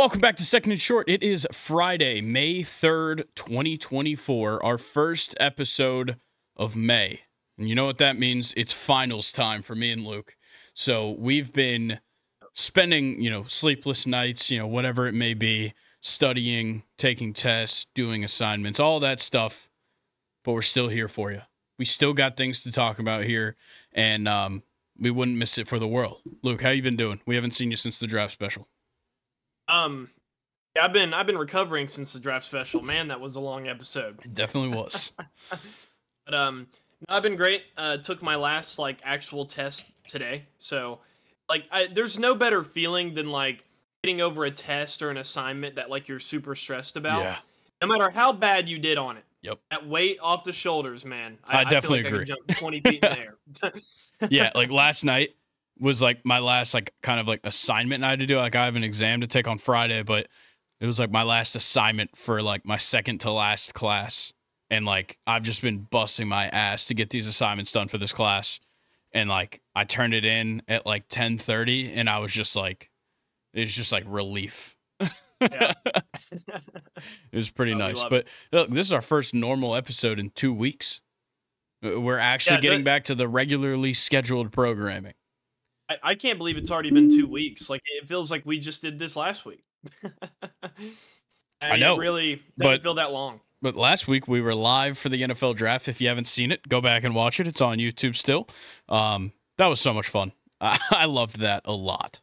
Welcome back to Second and Short. It is Friday, May 3rd, 2024, our first episode of May. And you know what that means? It's finals time for me and Luke. So we've been spending, sleepless nights, whatever it may be, studying, taking tests, doing assignments, all that stuff. But we're still here for you. We still got things to talk about here, and we wouldn't miss it for the world. Luke, how you been doing? We haven't seen you since the draft special. Yeah, I've been recovering since the draft special. Man, that was a long episode. It definitely was. But I've been great. Took my last actual test today. So there's no better feeling than getting over a test or an assignment that you're super stressed about. Yeah. No matter how bad you did on it. Yep. That weight off the shoulders, man. I definitely agree. I can jump 20 feet in the air. Yeah, last night was my last kind of assignment I had to do. I have an exam to take on Friday, but it was my last assignment for my second to last class. And I've just been busting my ass to get these assignments done for this class. And I turned it in at 10:30, and I was just it was just relief. Yeah. It was pretty nice. But look, this is our first normal episode in 2 weeks. We're actually getting back to the regularly scheduled programming. I can't believe it's already been 2 weeks. It feels like we just did this last week. I know. It really doesn't feel that long. But last week we were live for the NFL draft. If you haven't seen it, go back and watch it. It's on YouTube still. That was so much fun. I loved that a lot.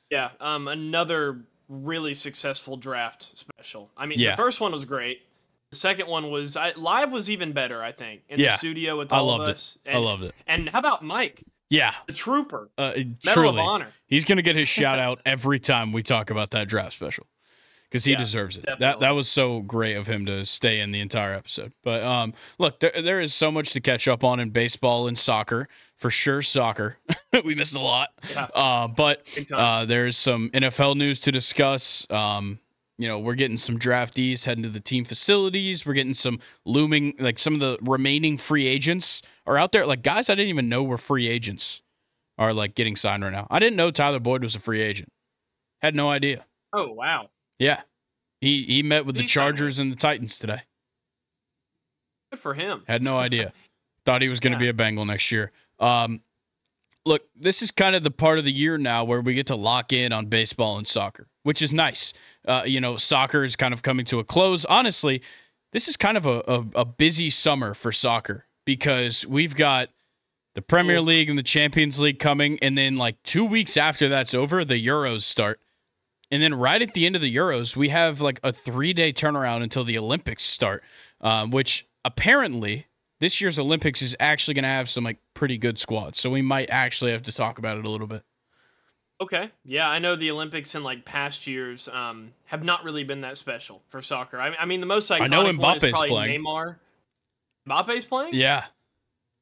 Yeah. Another really successful draft special. I mean, the first one was great. The second one was live was even better, I think, in the studio with all of us. I loved it. And how about Mike? Yeah. The trooper. Medal of honor. He's going to get his shout out every time we talk about that draft special because he deserves it. That was so great of him to stay in the entire episode. But look, there is so much to catch up on in baseball and soccer. For sure, soccer. We missed a lot. Yeah. But there's some NFL news to discuss. We're getting some draftees heading to the team facilities. We're getting some looming, some of the remaining free agents are out there. Guys I didn't even know were free agents are getting signed right now. I didn't know Tyler Boyd was a free agent. Had no idea. Oh, wow. Yeah. He met with the Chargers and the Titans today. Good for him. Had no idea. Thought he was going to be a Bengal next year. Look, this is kind of the part of the year now where we get to lock in on baseball and soccer, which is nice. Soccer is kind of coming to a close. Honestly, this is kind of a busy summer for soccer because we've got the Premier League and the Champions League coming, and then 2 weeks after that's over, the Euros start. And then right at the end of the Euros, we have a 3-day turnaround until the Olympics start, which apparently this year's Olympics is actually going to have some pretty good squads. So we might actually have to talk about it a little bit. Okay. Yeah, I know the Olympics in past years have not really been that special for soccer. I mean the most iconic one is probably playing. Neymar. Mbappe's playing? Yeah.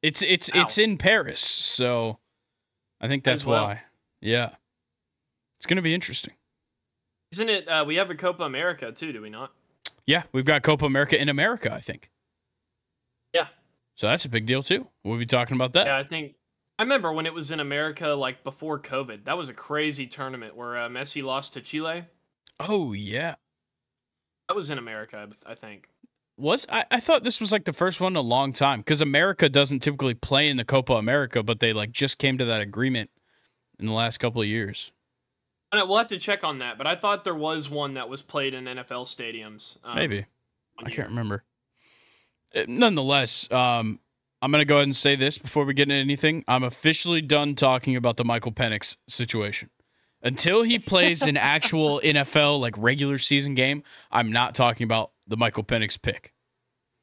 It's in Paris, so I think that's why. Yeah. It's going to be interesting. Isn't it we have a Copa America too, do we not? Yeah, we've got Copa America in America, I think. Yeah. So that's a big deal too. We'll be talking about that. Yeah, I remember when it was in America, before COVID. That was a crazy tournament where Messi lost to Chile. Oh, yeah. That was in America, I think. I thought this was the first one in a long time because America doesn't typically play in the Copa America, but they just came to that agreement in the last couple of years. We'll have to check on that, but I thought there was one that was played in NFL stadiums. Maybe. I can't remember. Nonetheless, I'm going to go ahead and say this before we get into anything. I'm officially done talking about the Michael Penix situation. Until he plays an actual NFL regular season game, I'm not talking about the Michael Penix pick.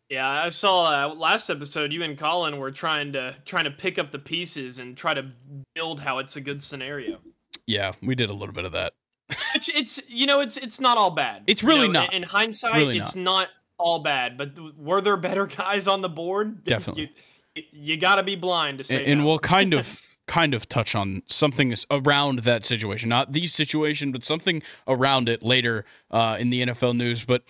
Yeah, I saw last episode you and Colin were trying to pick up the pieces and try to build how it's a good scenario. Yeah, we did a little bit of that. It's not all bad. It's really not. In hindsight, it's not all bad. But were there better guys on the board? Definitely. You got to be blind to say. And no. we'll kind of touch on something around that situation, not the situation, but something around it later in the NFL news. But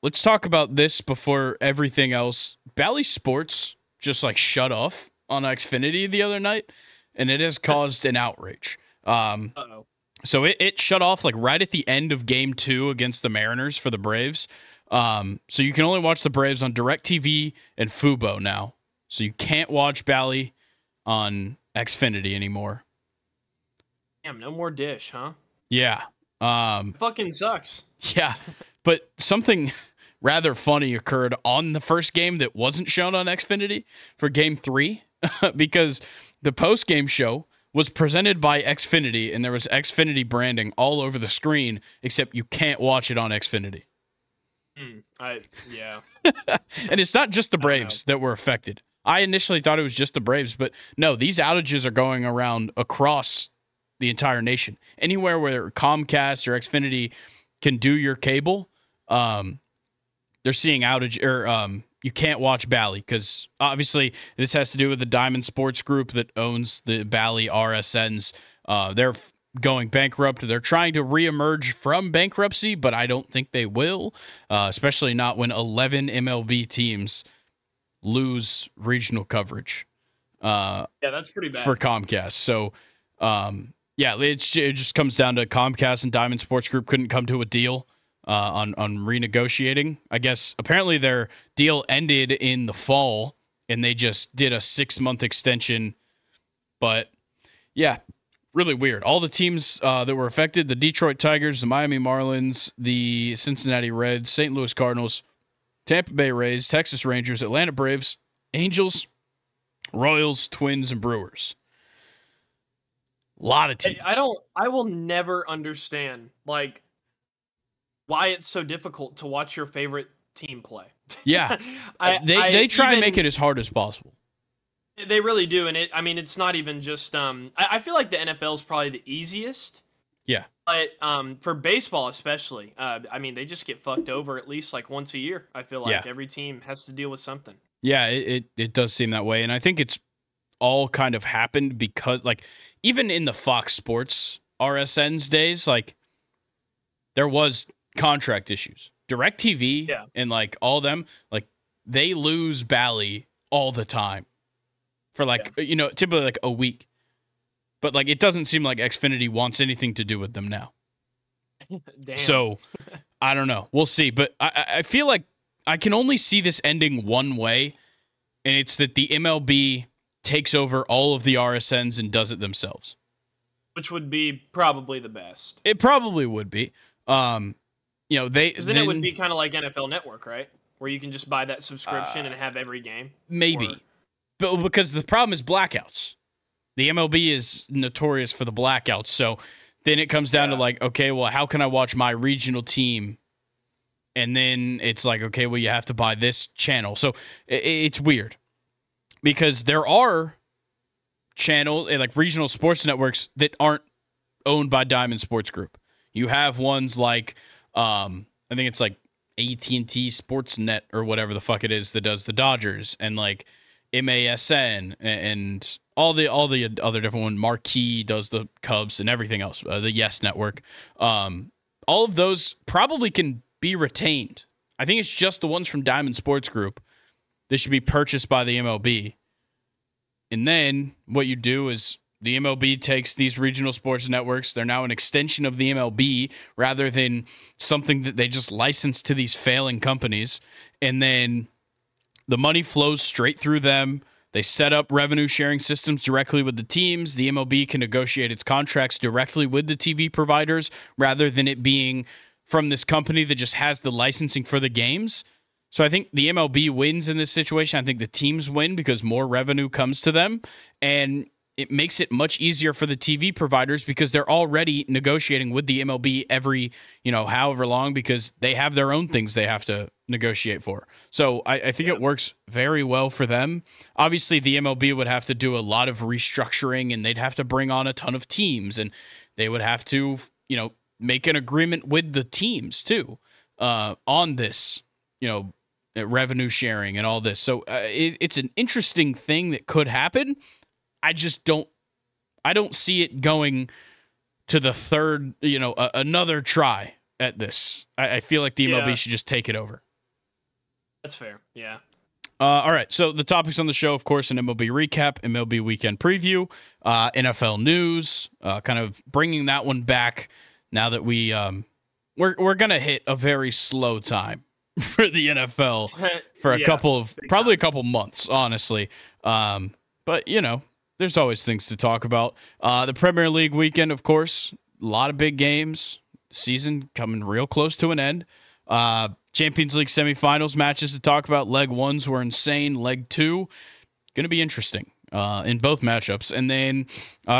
let's talk about this before everything else. Bally Sports just shut off on Xfinity the other night, and it has caused an outrage. Uh-oh. So it shut off like right at the end of game 2 against the Mariners for the Braves. So you can only watch the Braves on DirecTV and Fubo now. So you can't watch Bally on Xfinity anymore. Damn, no more Dish, huh? Yeah. Fucking sucks. Yeah. But something rather funny occurred on the first game that wasn't shown on Xfinity for game 3 because the post-game show was presented by Xfinity, and there was Xfinity branding all over the screen, except you can't watch it on Xfinity. Yeah. And it's not just the Braves that were affected. I initially thought it was just the Braves, but no, these outages are going around across the entire nation. Anywhere where Comcast or Xfinity can do your cable, they're seeing outage, or you can't watch Bally because obviously this has to do with the Diamond Sports Group that owns the Bally RSNs. They're going bankrupt. They're trying to reemerge from bankruptcy, but I don't think they will, especially not when 11 MLB teams lose regional coverage. Yeah, that's pretty bad for Comcast. So, yeah, it just comes down to Comcast and Diamond Sports Group couldn't come to a deal on renegotiating. I guess apparently their deal ended in the fall, and they just did a 6-month extension. But yeah, really weird. All the teams that were affected: the Detroit Tigers, the Miami Marlins, the Cincinnati Reds, St. Louis Cardinals, Tampa Bay Rays, Texas Rangers, Atlanta Braves, Angels, Royals, Twins, and Brewers. A lot of teams. I will never understand like why it's so difficult to watch your favorite team play. Yeah. They try and make it as hard as possible. They really do, and it's not even just I feel like the NFL is probably the easiest. Yeah. But for baseball especially, they just get fucked over at least like once a year. I feel like every team has to deal with something. Yeah, it does seem that way, and I think it's all kind of happened because like even in the Fox Sports RSN's days, like there was contract issues. DirecTV and like all them, like they lose Bally all the time for like typically like a week. But like it doesn't seem like Xfinity wants anything to do with them now. Damn. So I don't know. We'll see. But I feel like I can only see this ending one way, and it's that the MLB takes over all of the RSNs and does it themselves. Which would be probably the best. It probably would be. Then it would be kind of like NFL Network, right? Where you can just buy that subscription and have every game. Maybe. But because the problem is blackouts. The MLB is notorious for the blackouts. So then it comes down to like, okay, well, how can I watch my regional team? And then it's like, okay, well, you have to buy this channel. So it's weird because there are like regional sports networks that aren't owned by Diamond Sports Group. You have ones like, I think it's like AT&T Sportsnet or whatever the fuck it is that does the Dodgers, and like MASN and all the other different ones. Marquee does the Cubs and everything else. The Yes Network. All of those probably can be retained. I think it's just the ones from Diamond Sports Group that should be purchased by the MLB. And then what you do is the MLB takes these regional sports networks. They're now an extension of the MLB rather than something that they just license to these failing companies. And then the money flows straight through them. They set up revenue sharing systems directly with the teams. The MLB can negotiate its contracts directly with the TV providers rather than it being from this company that just has the licensing for the games. So I think the MLB wins in this situation. I think the teams win because more revenue comes to them, and it makes it much easier for the TV providers because they're already negotiating with the MLB every, however long, because they have their own things they have to negotiate for. So I think it works very well for them. Obviously, the MLB would have to do a lot of restructuring, and they'd have to bring on a ton of teams, and they would have to, make an agreement with the teams too on this, revenue sharing and all this. So it's an interesting thing that could happen. I don't see it going to the third, another try at this. I feel like the MLB should just take it over. That's fair. Yeah. All right. So the topics on the show, of course, an MLB recap, MLB weekend preview, NFL news, kind of bringing that one back now that we're gonna hit a very slow time for the NFL for a couple months, honestly. But there's always things to talk about. The Premier League weekend, of course, a lot of big games. Season coming real close to an end. Champions League semifinals matches to talk about. Leg 1s were insane. Leg 2, going to be interesting in both matchups. And then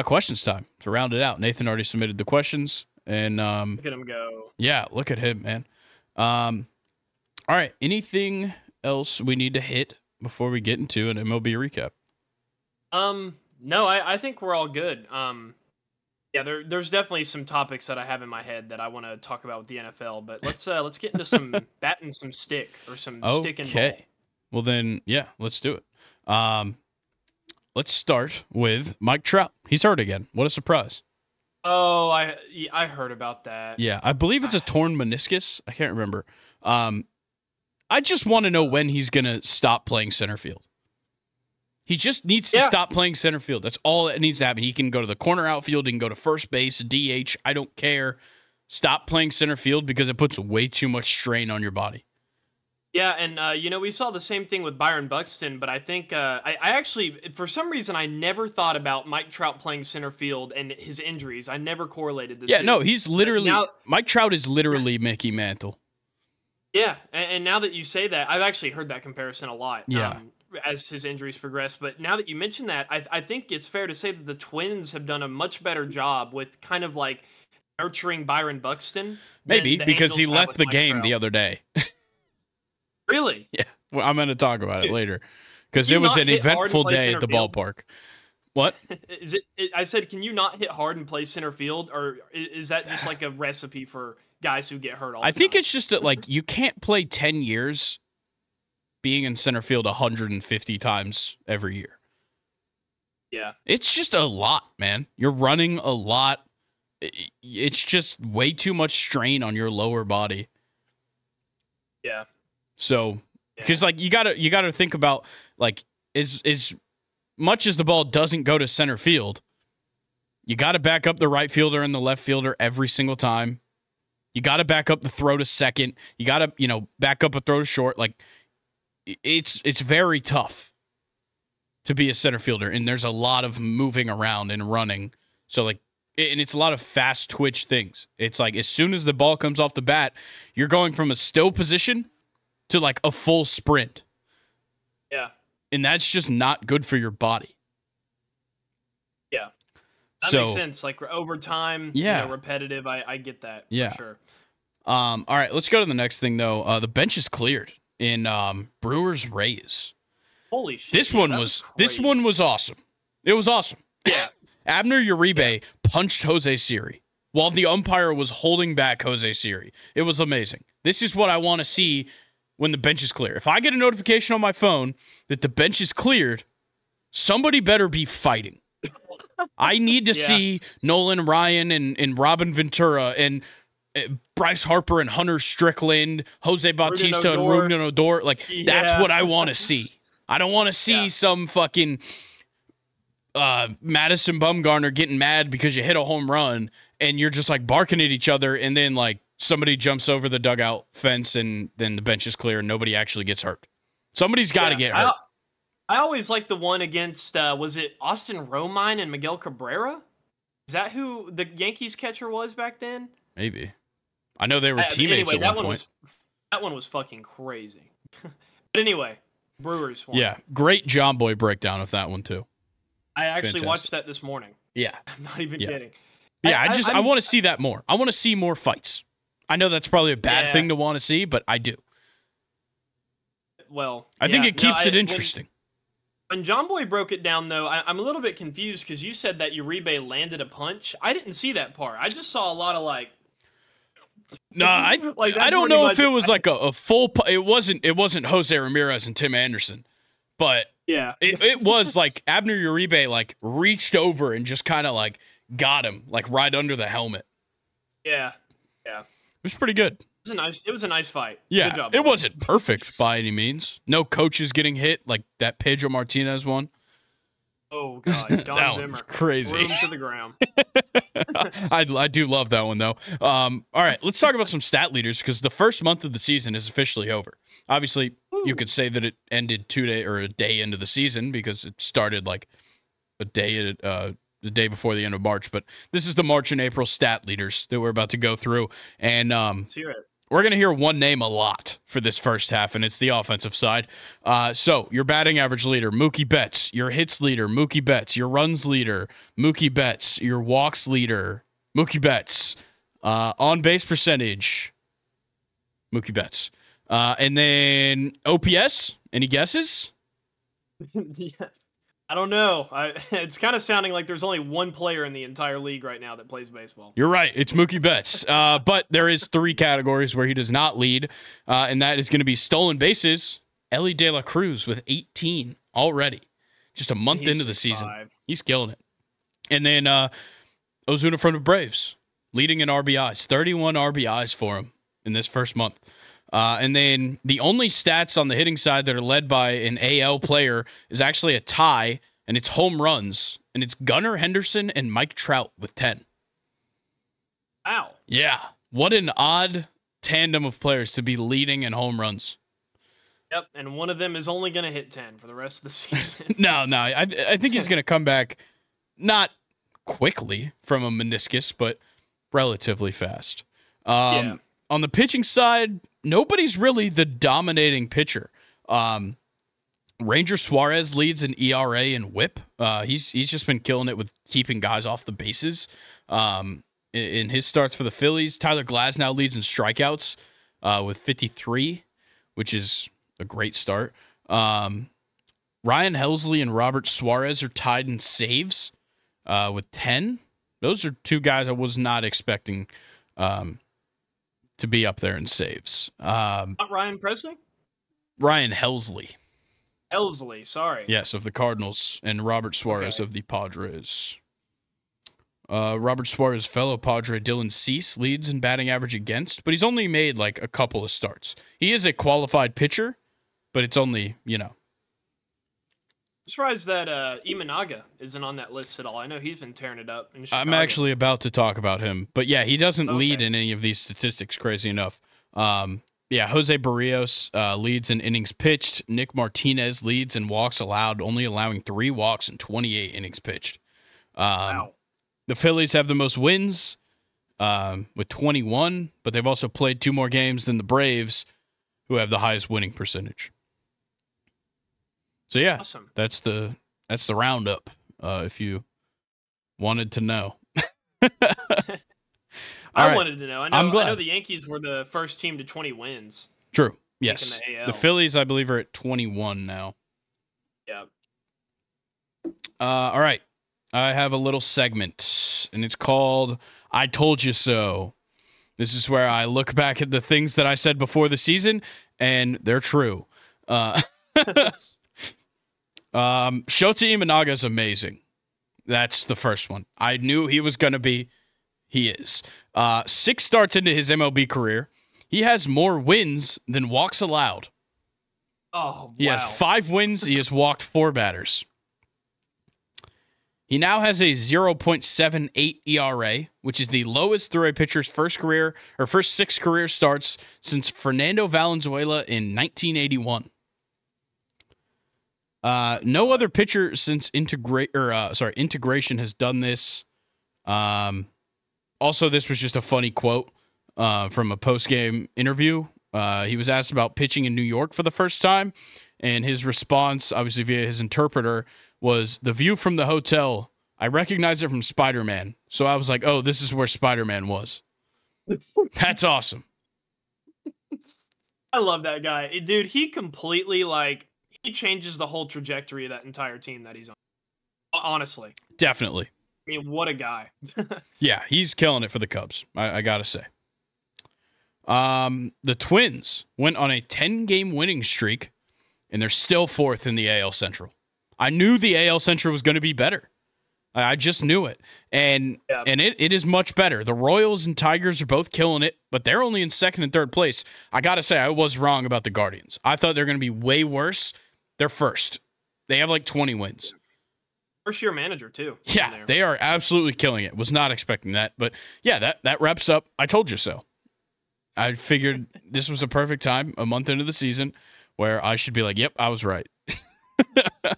questions time to round it out. Nathan already submitted the questions. And look at him go. Yeah, look at him, man. All right, anything else we need to hit before we get into an MLB recap? No, I think we're all good. Yeah, there's definitely some topics that I have in my head that I want to talk about with the NFL, but let's get into some bat and some stick, or some stick and ball. Okay. Well then, yeah, let's do it. Let's start with Mike Trout. He's hurt again. What a surprise. Oh, I heard about that. Yeah, I believe it's a torn meniscus. I can't remember. I just want to know when he's going to stop playing center field. He just needs to stop playing center field. That's all that needs to happen. He can go to the corner outfield. He can go to first base, DH. I don't care. Stop playing center field because it puts way too much strain on your body. Yeah, and we saw the same thing with Byron Buxton, but I think I actually, for some reason, I never thought about Mike Trout playing center field and his injuries. I never correlated the two. Yeah, no, he's literally Mike Trout is literally Mickey Mantle. Yeah, and now that you say that, I've actually heard that comparison a lot. Yeah. As his injuries progress. But now that you mention that, I think it's fair to say that the Twins have done a much better job with kind of like nurturing Byron Buxton. Maybe because he left the game the other day. Really? Yeah. Well, I'm going to talk about it later because it was an eventful day at the ballpark. What? I said, can you not hit hard and play center field, or is that just like a recipe for guys who get hurt all the time? I think it's just that, like, you can't play 10 years being in center field 150 times every year. Yeah. It's just a lot, man. You're running a lot. It's just way too much strain on your lower body. Yeah. So, because like you gotta think about, like, as much as the ball doesn't go to center field, you got to back up the right fielder and the left fielder every single time. You got to back up the throw to second. You got to back up a throw to short. Like, it's very tough to be a center fielder, and there's a lot of moving around and running. So, like, and it's a lot of fast twitch things. It's like as soon as the ball comes off the bat, you're going from a still position to like a full sprint. Yeah. And that's just not good for your body. Yeah. That makes sense. Like over time, repetitive. I get that. Yeah. For sure. All right, let's go to the next thing though. The bench is cleared in Brewers Rays. Holy shit. This one was awesome. It was awesome. Yeah. Abner Uribe punched Jose Siri while the umpire was holding back Jose Siri. It was amazing. This is what I want to see when the bench is clear. If I get a notification on my phone that the bench is cleared, somebody better be fighting. I need to see Nolan Ryan and Robin Ventura and Bryce Harper and Hunter Strickland, Jose Bautista and Ruben Odor. Like, that's what I want to see. I don't want to see some fucking Madison Bumgarner getting mad because you hit a home run and you're just like barking at each other, and then like somebody jumps over the dugout fence and then the bench is clear and nobody actually gets hurt. Somebody's got to get hurt. I always liked the one against, was it Austin Romine and Miguel Cabrera? Is that who the Yankees catcher was back then? Maybe. I know they were teammates at one point. That one was fucking crazy. But anyway, Brewers won. Yeah, great John Boy breakdown of that one too. I actually watched that this morning. Yeah. I'm not even kidding. Yeah, I want to see that more. I want to see more fights. I know that's probably a bad thing to want to see, but I do. Well, I think it keeps it interesting. When John Boy broke it down, though, I'm a little bit confused because you said that Uribe landed a punch. I didn't see that part. I just saw a lot of like. No, I don't know if it was like a full. It wasn't Jose Ramirez and Tim Anderson, but it was like Abner Uribe like reached over and just kind of like got him like right under the helmet. Yeah. It was pretty good. It was a nice fight. Yeah, Good job, it boys. wasn't perfect by any means. No coaches getting hit like that Pedro Martinez one. Oh God, Don That Zimmer, one's crazy. room to the ground. I do love that one though. All right, let's talk about some stat leaders because the first month of the season is officially over. Obviously, you could say that it ended a day into the season because it started like a day the day before the end of March. But this is the March and April stat leaders that we're about to go through, and Let's hear it. we're going to hear one name a lot for this first half, and it's the offensive side. So your batting average leader, Mookie Betts. Your hits leader, Mookie Betts. Your runs leader, Mookie Betts. Your walks leader, Mookie Betts. On base percentage, Mookie Betts. And then OPS, any guesses? Yeah. I don't know. It's kind of sounding like there's only one player in the entire league right now that plays baseball. You're right. It's Mookie Betts. But there is 3 categories where he does not lead, and that is going to be stolen bases. Ellie De La Cruz with 18 already, just a month into the season. He's killing it. And then Ozuna from the Braves, leading in RBIs, 31 RBIs for him in this first month. And then the only stats on the hitting side that are led by an AL player is actually a tie, and it's home runs. And it's Gunnar Henderson and Mike Trout with 10. Wow. Yeah. What an odd tandem of players to be leading in home runs. Yep, and one of them is only going to hit 10 for the rest of the season. No. I think he's going to come back not quickly from a meniscus, but relatively fast. Yeah. On the pitching side, nobody's really the dominating pitcher. Ranger Suarez leads in ERA and WHIP. He's just been killing it with keeping guys off the bases. In his starts for the Phillies, Tyler Glasnow leads in strikeouts with 53, which is a great start. Ryan Helsley and Robert Suarez are tied in saves with 10. Those are 2 guys I was not expecting to be up there in saves. Not Ryan Presley? Ryan Helsley. Helsley, sorry. Yes, of the Cardinals, and Robert Suarez of the Padres. Robert Suarez, fellow Padre Dylan Cease, leads in batting average against, but he's only made like a couple of starts. He is a qualified pitcher, but it's only, I'm surprised that Imanaga isn't on that list at all. I know he's been tearing it up in Chicago. I'm actually about to talk about him, but yeah, he doesn't lead in any of these statistics, crazy enough. Jose Barrios leads in innings pitched. Nick Martinez leads in walks allowed, only allowing 3 walks in 28 innings pitched. Wow. The Phillies have the most wins with 21, but they've also played 2 more games than the Braves, who have the highest winning percentage. So yeah, awesome. That's the roundup. If you wanted to know, I wanted to know. I'm glad. I know the Yankees were the first team to 20 wins. True. Yes. The AL. The Phillies, I believe, are at 21 now. Yeah. All right. I have a little segment, and it's called "I Told You So." This is where I look back at the things that I said before the season, and they're true. Shota Imanaga is amazing. That's the first one. I knew he was going to be. He is. 6 starts into his MLB career. He has more wins than walks allowed. Oh, wow. He has 5 wins. He has walked 4 batters. He now has a 0.78 ERA, which is the lowest through a pitcher's first 6 career starts since Fernando Valenzuela in 1981. No other pitcher since integration has done this. Also, this was just a funny quote from a post-game interview. He was asked about pitching in New York for the first time, and his response, obviously via his interpreter, was, "The view from the hotel, I recognized it from Spider-Man. So I was like, oh, this is where Spider-Man was." That's awesome. I love that guy. Dude, he completely, he changes the whole trajectory of that entire team that he's on. Honestly. Definitely. I mean, what a guy. Yeah, he's killing it for the Cubs, I got to say. The Twins went on a 10-game winning streak, and they're still 4th in the AL Central. I knew the AL Central was going to be better. I just knew it. And Yeah. and it is much better. The Royals and Tigers are both killing it, but they're only in second and third place. I got to say, I was wrong about the Guardians. I thought they're going to be way worse. They're first. They have like 20 wins. First year manager, too. Yeah, they are absolutely killing it. Was not expecting that. But yeah, that wraps up. I told you so. I figured this was a perfect time, a month into the season, where I should be like, yep, I was right.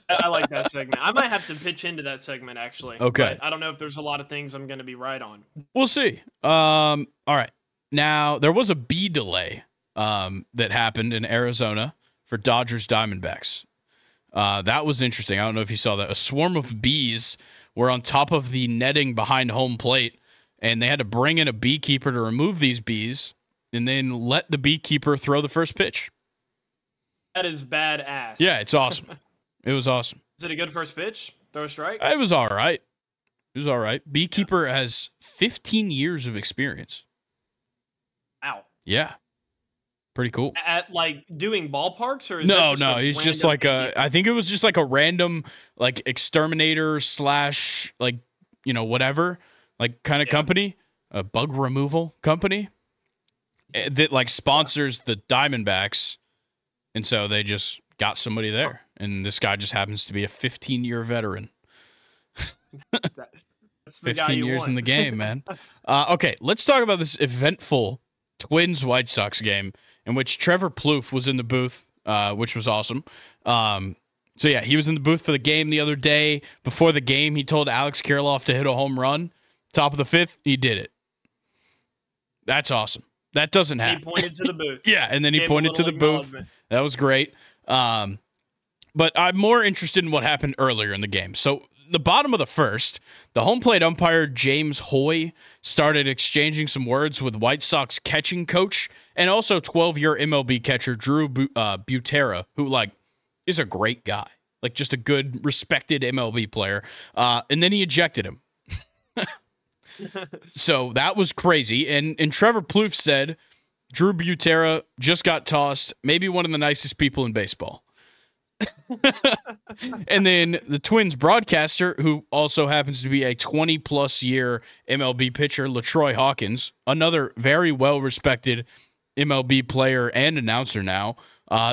I like that segment. I might have to pitch into that segment, actually. Okay. But I don't know if there's a lot of things I'm going to be right on. We'll see. All right. Now, there was a bee delay that happened in Arizona for Dodgers Diamondbacks. That was interesting. I don't know if you saw that. A swarm of bees were on top of the netting behind home plate, and they had to bring in a beekeeper to remove these bees and then let the beekeeper throw the first pitch. That is badass. Yeah, it's awesome. It was awesome. Is it a good first pitch? Throw a strike? It was all right. It was all right. Beekeeper has 15 years of experience. Wow. Yeah. Pretty cool. At like doing ballparks, or is No, that just he's just like I think it was just like a random like exterminator / like, whatever, like kind of company, a bug removal company that like sponsors the Diamondbacks. And so they just got somebody there. And this guy just happens to be a 15-year veteran. That's the guy 15 you years want. in the game, man. Okay, let's talk about this eventful Twins-White Sox game in which Trevor Plouffe was in the booth, which was awesome. So, yeah, he was in the booth for the game the other day. Before the game, he told Alex Kirilloff to hit a home run. Top of the fifth, he did it. That's awesome. That doesn't happen. He pointed to the booth. Yeah, and then he pointed to the booth. That was great. But I'm more interested in what happened earlier in the game. So the bottom of the first, the home plate umpire James Hoy started exchanging some words with White Sox catching coach and also 12-year MLB catcher Drew Butera, who is a great guy, like just a good, respected MLB player. And then he ejected him. So that was crazy. And Trevor Plouffe said Drew Butera just got tossed, maybe one of the nicest people in baseball. And then the Twins broadcaster, who also happens to be a 20-plus year MLB pitcher, LaTroy Hawkins, another very well-respected MLB player and announcer now,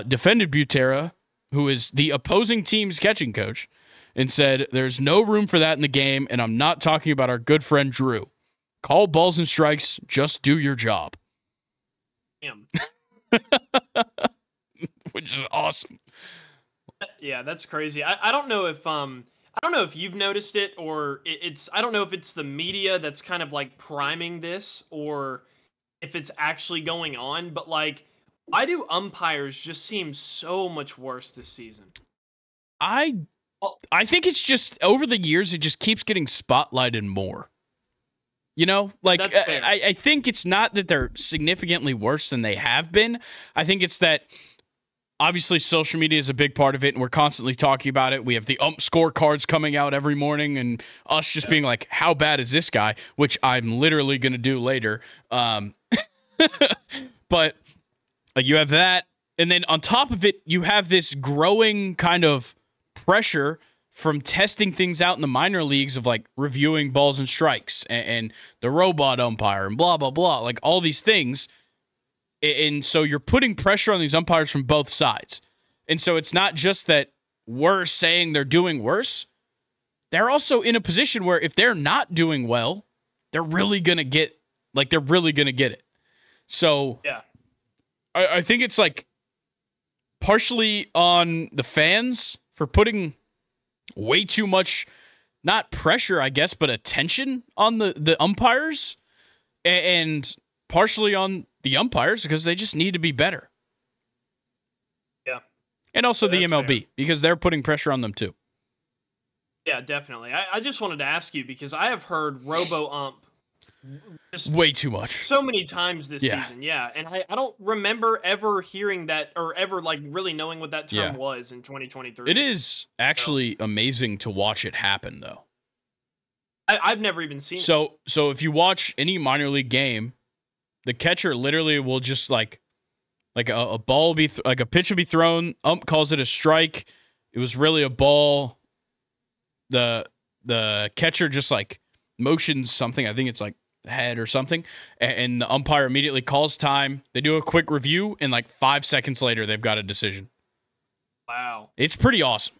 defended Butera, who is the opposing team's catching coach, and said, there's no room for that in the game, and I'm not talking about our good friend Drew. Call balls and strikes. Just do your job. Damn. Which is awesome. Yeah, that's crazy. I don't know if you've noticed it, or I don't know if it's the media that's kind of like priming this, or if it's actually going on, but like, why do umpires just seem so much worse this season? I think it's just over the years it just keeps getting spotlighted more. That's fair. I think it's not that they're significantly worse than they have been. I think it's that obviously social media is a big part of it, and we're constantly talking about it. We have the scorecards coming out every morning, and us just being like, how bad is this guy? Which I'm literally going to do later. But you have that, and then on top of it, you have this growing kind of pressure from testing things out in the minor leagues of like reviewing balls and strikes and the robot umpire and blah, blah, blah, like all these things. And so you're putting pressure on these umpires from both sides. And so it's not just that we're saying they're doing worse. They're also in a position where if they're not doing well, they're really going to get it. So yeah, I think it's like partially on the fans for putting way too much, not pressure, I guess, but attention on the umpires, and partially on the umpires because they just need to be better. Yeah. And also the That's MLB fair. because they're putting pressure on them too. Yeah, definitely. I just wanted to ask you because I have heard robo-ump just way too much. so many times this season. Yeah, and I don't remember ever hearing that or ever like really knowing what that term was in 2023. It is actually amazing to watch it happen though. I've never even seen it. So if you watch any minor league game, the catcher literally will just like a ball be like a pitch will be thrown. Ump calls it a strike. It was really a ball. The the catcher just like motions something. I think it's like head or something, and the umpire immediately calls time. They do a quick review, and like 5 seconds later, they've got a decision. Wow. It's pretty awesome.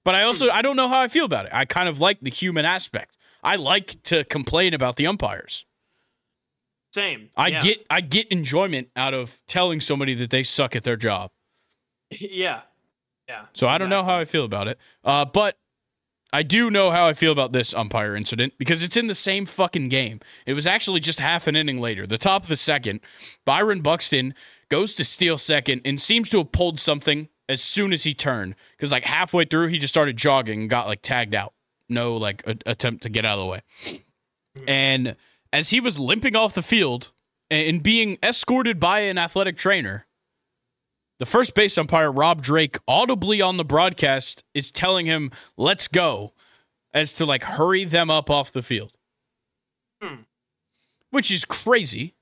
But I don't know how I feel about it. I kind of like the human aspect. I like to complain about the umpires. Same. I get enjoyment out of telling somebody that they suck at their job. Yeah. Yeah. So I don't know how I feel about it. But I do know how I feel about this umpire incident because it's in the same fucking game. It was actually just half an inning later. The top of the second, Byron Buxton goes to steal second and seems to have pulled something as soon as he turned. Because like halfway through, he just started jogging and got like tagged out. No like attempt to get out of the way. And as he was limping off the field and being escorted by an athletic trainer, the first base umpire, Rob Drake, audibly on the broadcast is telling him, let's go, as to like hurry them up off the field. Which is crazy.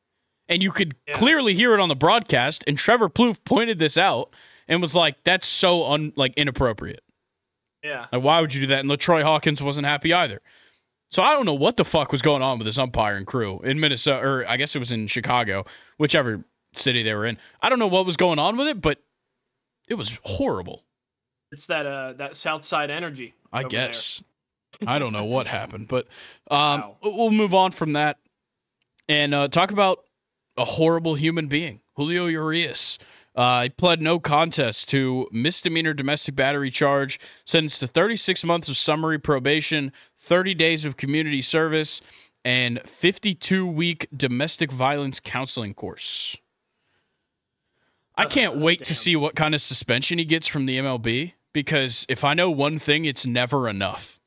And you could clearly hear it on the broadcast. And Trevor Plouffe pointed this out and was like, that's so inappropriate. Yeah. Like, why would you do that? And LaTroy Hawkins wasn't happy either. So I don't know what the fuck was going on with this umpiring crew in Minnesota, or I guess it was in Chicago, whichever city they were in. I don't know what was going on with it, but it was horrible. It's that South Side energy. I guess. I don't know what happened, but we'll move on from that and talk about a horrible human being, Julio Urias. He pled no contest to misdemeanor domestic battery charge, sentenced to 36 months of summary probation, 30 days of community service, and 52-week domestic violence counseling course. I can't wait to see what kind of suspension he gets from the MLB, because if I know one thing, it's never enough.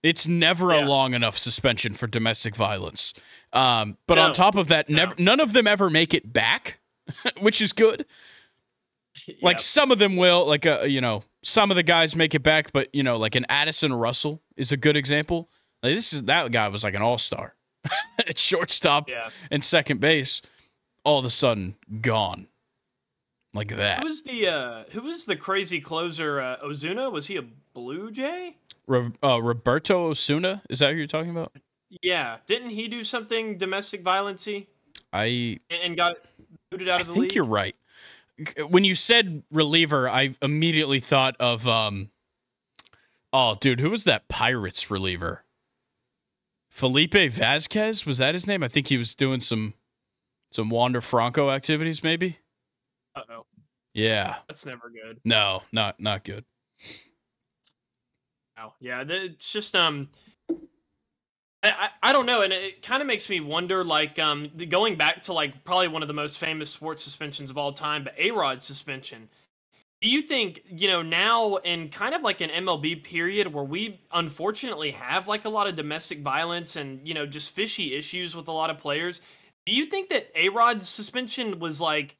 It's never a long enough suspension for domestic violence. But on top of that, none of them ever make it back, which is good. Like some of them will, like some of the guys make it back, but like an Addison Russell is a good example. Like that guy was like an all-star at shortstop and second base, all of a sudden gone, like that. Who was the crazy closer? Ozuna? Was he a Blue Jay? Roberto Osuna? Is that who you're talking about? Yeah, didn't he do something domestic violence-y? And got booted out of the league? I think you're right. When you said reliever, I immediately thought of, who was that Pirates reliever? Felipe Vasquez? Was that his name? I think he was doing some Wander Franco activities, maybe? Uh-oh. Yeah. That's never good. No, not good. Wow. Yeah, it's just, I don't know, and it kind of makes me wonder, like, going back to, like, probably one of the most famous sports suspensions of all time, but A-Rod suspension. Do you think, now in kind of like an MLB period where we unfortunately have, like, a lot of domestic violence and, just fishy issues with a lot of players, do you think that A-Rod's suspension was, like,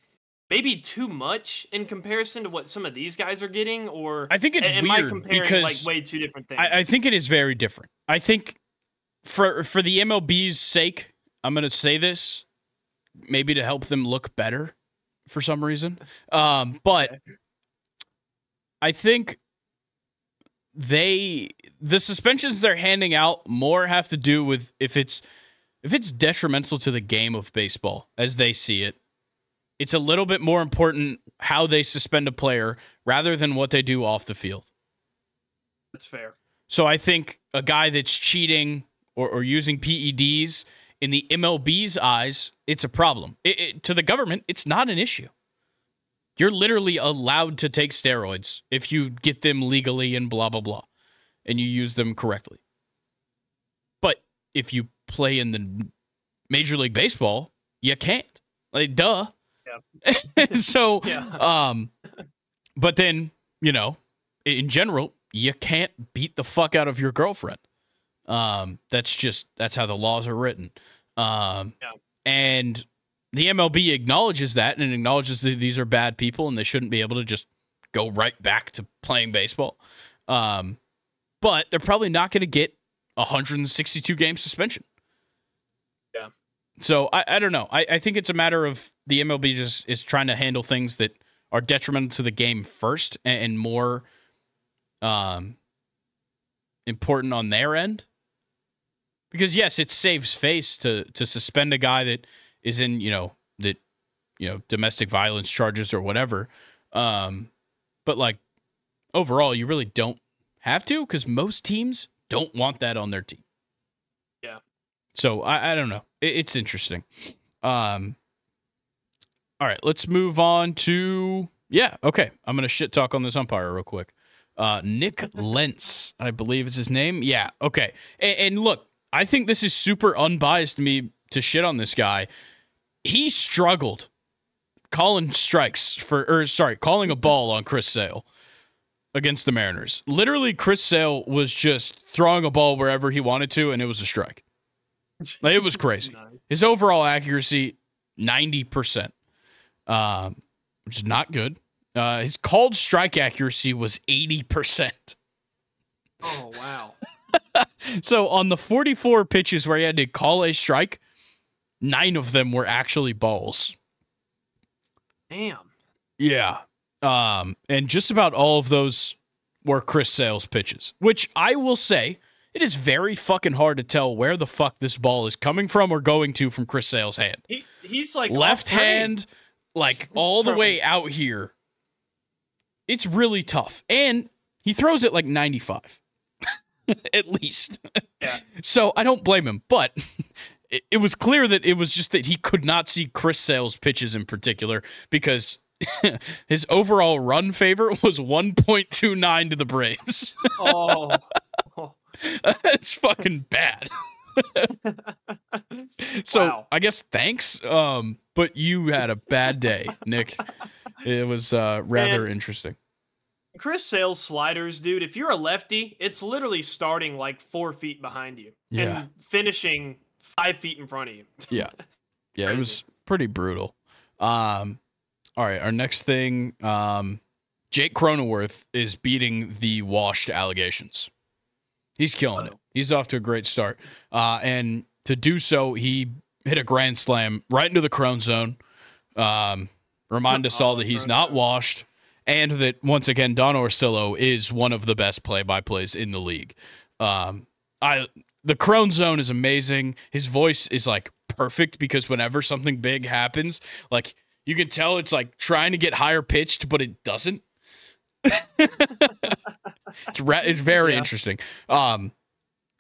maybe too much in comparison to what some of these guys are getting? Or I think it's am weird I comparing, because like, way two different things? I think it is very different. I think for the MLB's sake, I'm going to say this, maybe to help them look better for some reason. But I think the suspensions they're handing out more have to do with if it's detrimental to the game of baseball as they see it. It's a little bit more important how they suspend a player rather than what they do off the field. That's fair. So I think a guy that's cheating or using PEDs, in the MLB's eyes, it's a problem. To the government, it's not an issue. You're literally allowed to take steroids if you get them legally and blah, blah, blah, and you use them correctly. But if you play in the Major League Baseball, you can't. Like, duh. Yeah. So, but then, in general, you can't beat the fuck out of your girlfriend. That's how the laws are written. And the MLB acknowledges that and acknowledges that these are bad people and they shouldn't be able to just go right back to playing baseball. But they're probably not going to get a 162 game suspension. Yeah. So I don't know. I think it's a matter of the MLB just is trying to handle things that are detrimental to the game first and more, important on their end? Because yes, it saves face to suspend a guy that is in, domestic violence charges or whatever. But like overall, you really don't have to, because most teams don't want that on their team. Yeah. So I don't know. It's interesting. All right, let's move on to okay. I'm gonna shit talk on this umpire real quick. Nick Lentz, I believe is his name. Yeah, okay. And look, I think this is super unbiased me to shit on this guy. He struggled calling calling a ball on Chris Sale against the Mariners. Literally, Chris Sale was just throwing a ball wherever he wanted to, and it was a strike. Like, it was crazy. His overall accuracy, 90%, which is not good. His called strike accuracy was 80%. Oh, wow. So on the 44 pitches where he had to call a strike, 9 of them were actually balls. Damn. Yeah. And just about all of those were Chris Sale's pitches, which I will say, it is very fucking hard to tell where the fuck this ball is coming from or going to from Chris Sale's hand. He's like left hand, like all the way out here. It's really tough. And he throws it like 95, at least. Yeah. So I don't blame him, but it was clear that it was just that he could not see Chris Sale's pitches in particular, because his overall run favor was 1.29 to the Braves. Oh. It's fucking bad. So wow. I guess thanks. But you had a bad day, Nick. It was rather interesting. Chris Sale's sliders, dude, if you're a lefty, it's literally starting like 4 feet behind you and finishing 5 feet in front of you. Yeah. Yeah, it was pretty brutal. All right, our next thing, Jake Cronenworth is beating the washed allegations. He's killing it. He's off to a great start. And to do so, he hit a grand slam right into the Crone zone. Remind us all that he's not washed, and that, once again, Don Orsillo is one of the best play-by-plays in the league. The Crone zone is amazing. His voice is, like, perfect, because whenever something big happens, like, you can tell it's, like, trying to get higher pitched, but it doesn't. It's very interesting.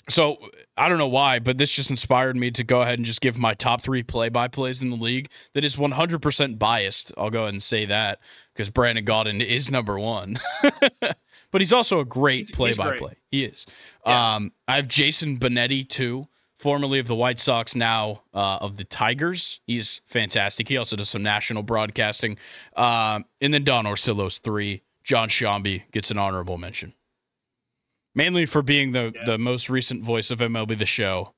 So I don't know why, but this just inspired me to go ahead and just give my top 3 play-by-plays in the league. That is 100% biased. I'll go ahead and say that, because Brandon Gaudin is number 1. But he's also a great play-by-play. He is. Yeah. I have Jason Benetti, too, formerly of the White Sox, now of the Tigers. He's fantastic. He also does some national broadcasting. And then Don Orsillo's 3. John Sciambi gets an honorable mention. Mainly for being the most recent voice of MLB The Show,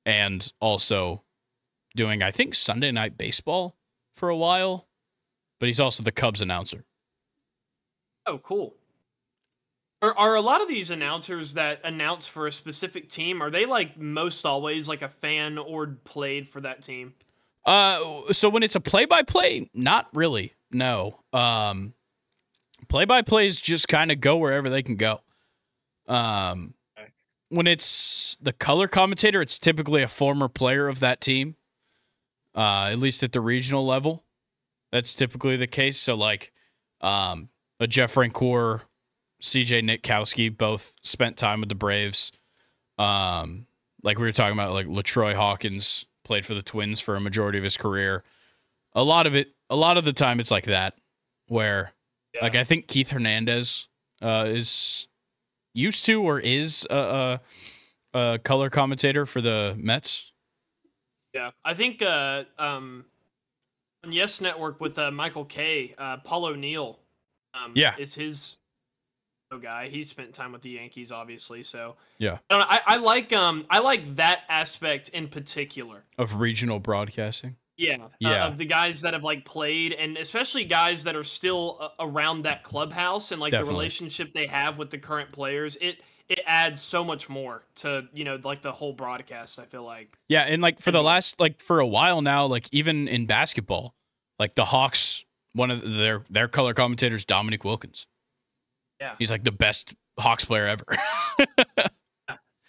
and also doing, I think, Sunday Night Baseball for a while. But he's also the Cubs announcer. Oh, cool. Are a lot of these announcers that announce for a specific team, are they like most always like a fan or played for that team? So when it's a play-by-play, not really. No. Play-by-plays just kind of go wherever they can go. When it's the color commentator, it's typically a former player of that team. At least at the regional level, that's typically the case. So like, a Jeff Francoeur, CJ Nitkowski, both spent time with the Braves. Like we were talking about, like LaTroy Hawkins played for the Twins for a majority of his career. A lot of the time it's like that, where like I think Keith Hernandez is used to or is a color commentator for the Mets. Yeah, I think on Yes Network with Michael Kay, Paul O'Neill is his guy. He spent time with the Yankees, obviously. So yeah, I like that aspect in particular of regional broadcasting. Yeah. Of the guys that have like played, and especially guys that are still around that clubhouse, and like the relationship they have with the current players. It adds so much more to, like the whole broadcast, I feel like. Yeah, and like for the last, like for a while now, like even in basketball, like the Hawks, one of their color commentators, Dominic Wilkins. Yeah. He's like the best Hawks player ever.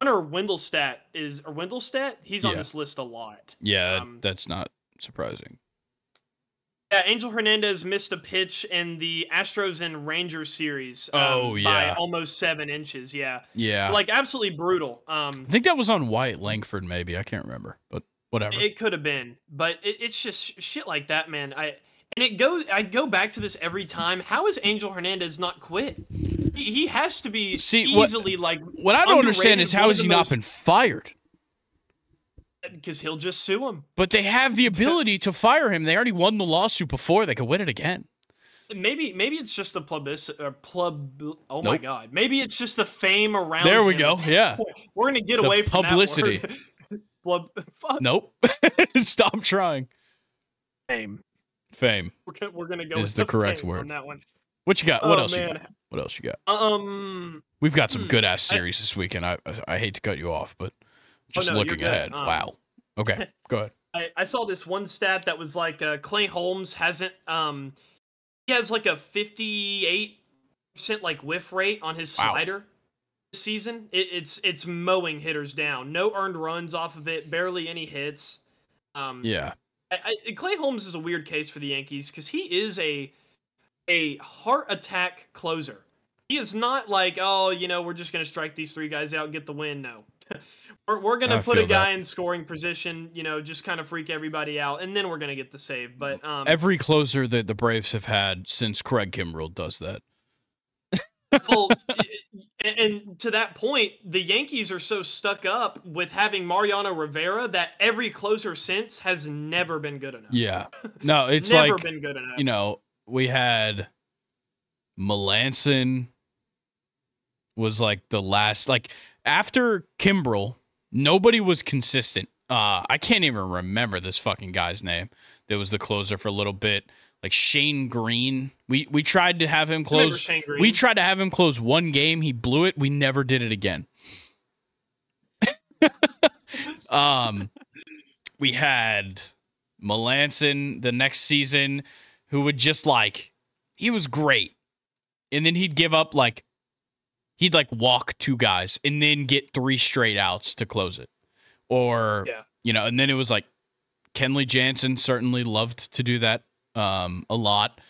Hunter Wendelstedt. He's on Yeah. this list a lot. Yeah, that's not surprising. Yeah, Angel Hernandez missed a pitch in the Astros and Rangers series. Oh, by yeah. almost 7 inches. Yeah, Yeah. like absolutely brutal. I think that was on Wyatt Langford, maybe. I can't remember, but whatever. It could have been, but it's just shit like that, man. I go back to this every time. How is Angel Hernandez not quit? He has to be easily what I don't understand is how has he not been fired? Because he'll just sue him. But they have the ability to fire him. They already won the lawsuit before. They could win it again. Maybe it's just the Oh my Nope. God! Maybe it's just the fame around. There we him go. at this Yeah. point. We're gonna get away from publicity. That word. Fuck. Nope. Stop trying. Fame. We're gonna go is with the correct fame word on that one. What you got? What else man. you got? What else you got? We've got some good ass series this weekend. I hate to cut you off, but just looking ahead. Wow. Okay, go ahead. I saw this one stat that was like Clay Holmes hasn't he has like a 58% like whiff rate on his slider this season. It's mowing hitters down. No earned runs off of it, barely any hits. Yeah. Clay Holmes is a weird case for the Yankees because he is a heart attack closer. He is not like, we're just going to strike these 3 guys out and get the win. No. We're going to put a guy in scoring position, just kind of freak everybody out, and then we're going to get the save. But every closer that the Braves have had since Craig Kimbrell does that. Well, and to that point, the Yankees are so stuck up with having Mariano Rivera that every closer since has never been good enough. Yeah. No, it's never like, been good enough. We had Melanson was like the last, like after Kimbrell, nobody was consistent. I can't even remember this fucking guy's name. That was the closer for a little bit. Like Shane Green. We tried to have him close. We tried to have him close one game. He blew it. We never did it again. We had Melanson the next season who would just he was great. And then he'd give up he'd walk 2 guys and then get 3 straight outs to close it. Or, and then it was Kenley Jansen certainly loved to do that a lot.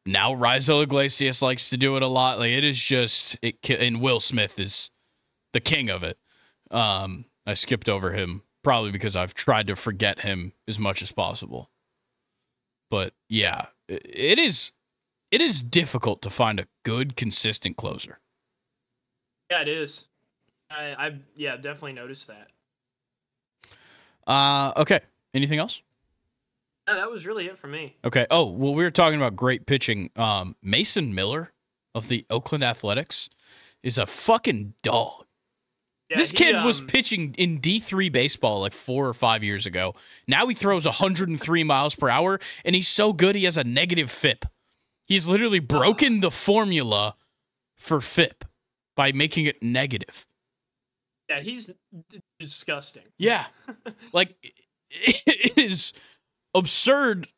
Now Rizal Iglesias likes to do it a lot. It is just, and Will Smith is the king of it. I skipped over him probably because I've tried to forget him as much as possible. But yeah, it is difficult to find a good, consistent closer. Yeah, it is. I definitely noticed that. Okay. Anything else? No, that was really it for me. Okay. Oh, well, we were talking about great pitching. Mason Miller of the Oakland Athletics is a fucking dog. Yeah, this kid was pitching in D3 baseball 4 or 5 years ago. Now he throws 103 miles per hour, and he's so good he has a negative FIP. He's literally broken the formula for FIP by making it negative. Yeah, he's disgusting. Yeah. It is absurd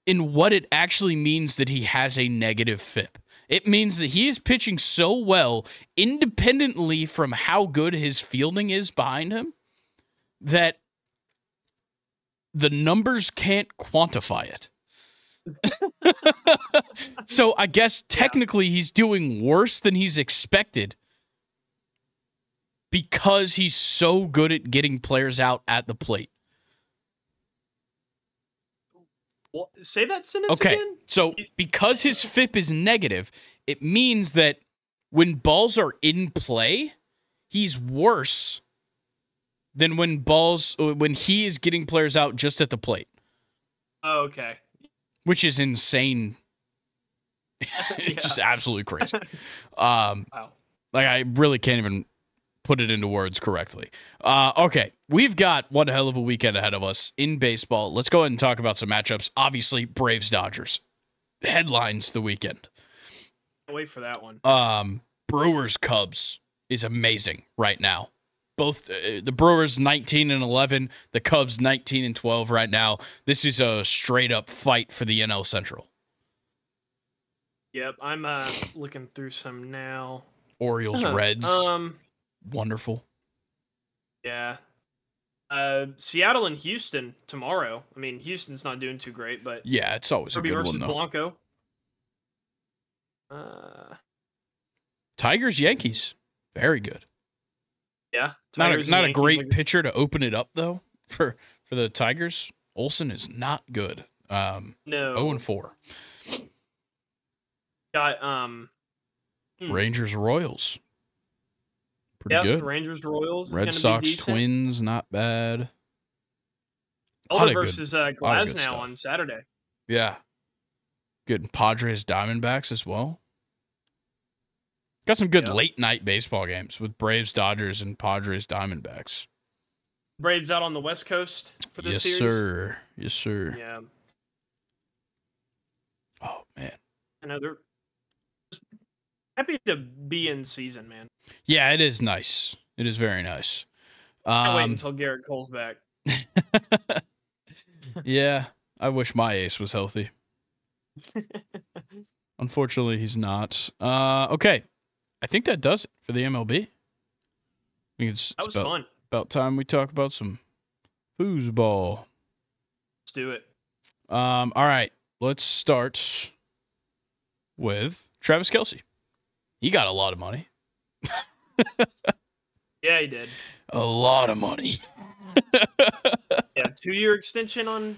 in what it actually means that he has a negative FIP. It means that he is pitching so well, independently from how good his fielding is behind him, that the numbers can't quantify it. So I guess technically he's doing worse than he's expected because he's so good at getting players out at the plate. Well, say that sentence again? So because his FIP is negative, it means that when balls are in play, he's worse than when he is getting players out just at the plate. Oh, okay. Which is insane. It's just absolutely crazy. Wow. I really can't even put it into words correctly. Okay, we've got one hell of a weekend ahead of us in baseball. Let's go ahead and talk about some matchups. Obviously, Braves-Dodgers. Headlines the weekend. Can't wait for that one. Brewers-Cubs is amazing right now. Both the Brewers 19-11, the Cubs 19-12 right now. This is a straight-up fight for the NL Central. Yep, I'm looking through some now. Orioles, Reds. Wonderful. Yeah. Seattle and Houston tomorrow. I mean, Houston's not doing too great, but Yeah, it's always a Kirby good versus one though. Blanco. Tigers Yankees, very good. Yeah, Not Tigers and a Yankees great pitcher to open it up though for the Tigers. Olsen is not good. No. 0-4. Got Rangers Royals. Pretty good. Rangers Royals. Red Sox Twins, not bad. Elder versus Glasnow on Saturday. Yeah. Good. Padres Diamondbacks as well. Got some good late night baseball games with Braves Dodgers and Padres Diamondbacks. Braves out on the West Coast for this series. Yes, sir. Yes, sir. Yeah. Oh man. I know they're just happy to be in season, man. Yeah, it is nice. It is very nice. Can't wait until Garrett Cole's back. Yeah, I wish my ace was healthy. Unfortunately, he's not. Okay, I think that does it for the MLB. That was fun. About time we talk about some foosball. Let's do it. All right, let's start with Travis Kelce. He got a lot of money. Yeah, he did. A lot of money. Yeah, 2-year extension on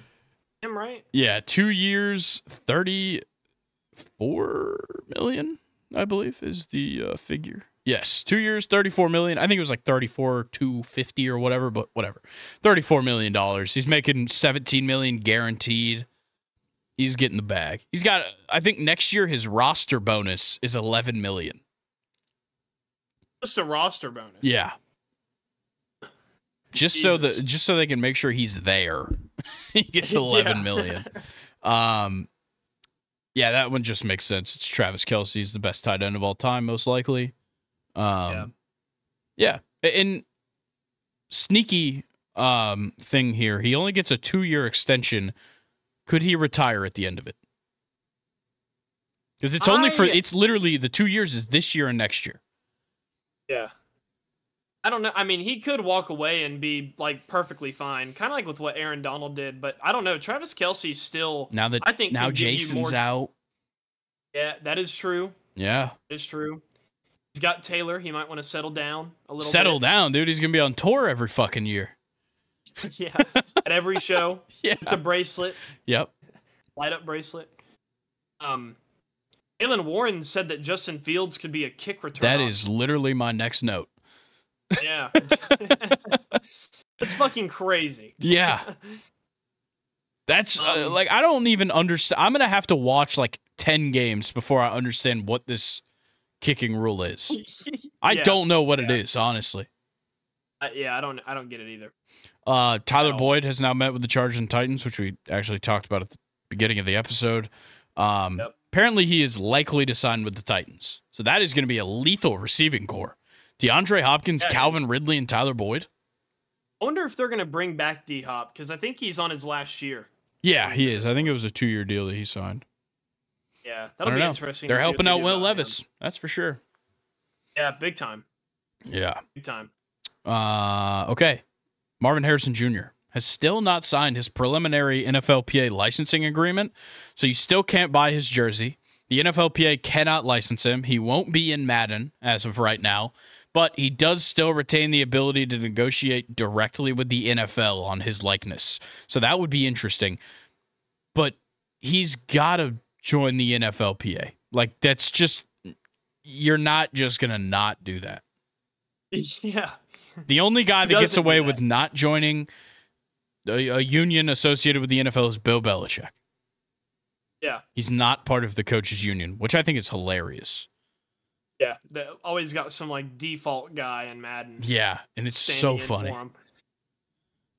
him, right? Yeah, 2 years, 34 million, I believe, is the figure. Yes, 2 years, 34 million. I think it was like 34,250 or whatever, but whatever. $34 million. He's making 17 million guaranteed. He's getting the bag. He's got, I think next year his roster bonus is 11 million. Just a roster bonus. Yeah. Just so they can make sure he's there. He gets 11 million. Yeah, that one just makes sense. It's Travis Kelce. He's the best tight end of all time, most likely. Yeah. And sneaky thing here. He only gets a 2-year extension. Could he retire at the end of it? Because it's only it's literally the 2 years is this year and next year. Yeah. I don't know. I mean, he could walk away and be like perfectly fine, kind of like with what Aaron Donald did. But I don't know. Travis Kelce still. Now Jason's out. Yeah, that is true. Yeah, it's true. He's got Taylor. He might want to settle down a little. Settle down, dude. He's gonna be on tour every fucking year. Yeah, at every show. Yeah, with the bracelet. Yep. Light up bracelet. Jaylen Warren said that Justin Fields could be a kick returner. That is literally my next note. Yeah. It's fucking crazy. Yeah. That's like, I don't even understand. I'm going to have to watch like 10 games before I understand what this kicking rule is. I don't know what it is, honestly. Yeah, I don't get it either. Tyler Boyd has now met with the Chargers and Titans, which we actually talked about at the beginning of the episode. Apparently he is likely to sign with the Titans. So that is going to be a lethal receiving core. DeAndre Hopkins, Calvin Ridley, and Tyler Boyd. I wonder if they're going to bring back D-Hop, because I think he's on his last year. Yeah, he is. I think it was a 2-year deal that he signed. Yeah, that'll be interesting. They're helping out Will Levis. That's for sure. Yeah, big time. Yeah. Big time. Okay. Marvin Harrison Jr. has still not signed his preliminary NFLPA licensing agreement, so you still can't buy his jersey. The NFLPA cannot license him. He won't be in Madden as of right now, but he does still retain the ability to negotiate directly with the NFL on his likeness. So that would be interesting. But he's got to join the NFLPA. Like, that's just, you're not just going to not do that. Yeah. The only guy that gets away with not joining a union associated with the NFL is Bill Belichick. Yeah. He's not part of the coaches union, which I think is hilarious. Yeah. They always got some like default guy in Madden. Yeah, and it's so funny.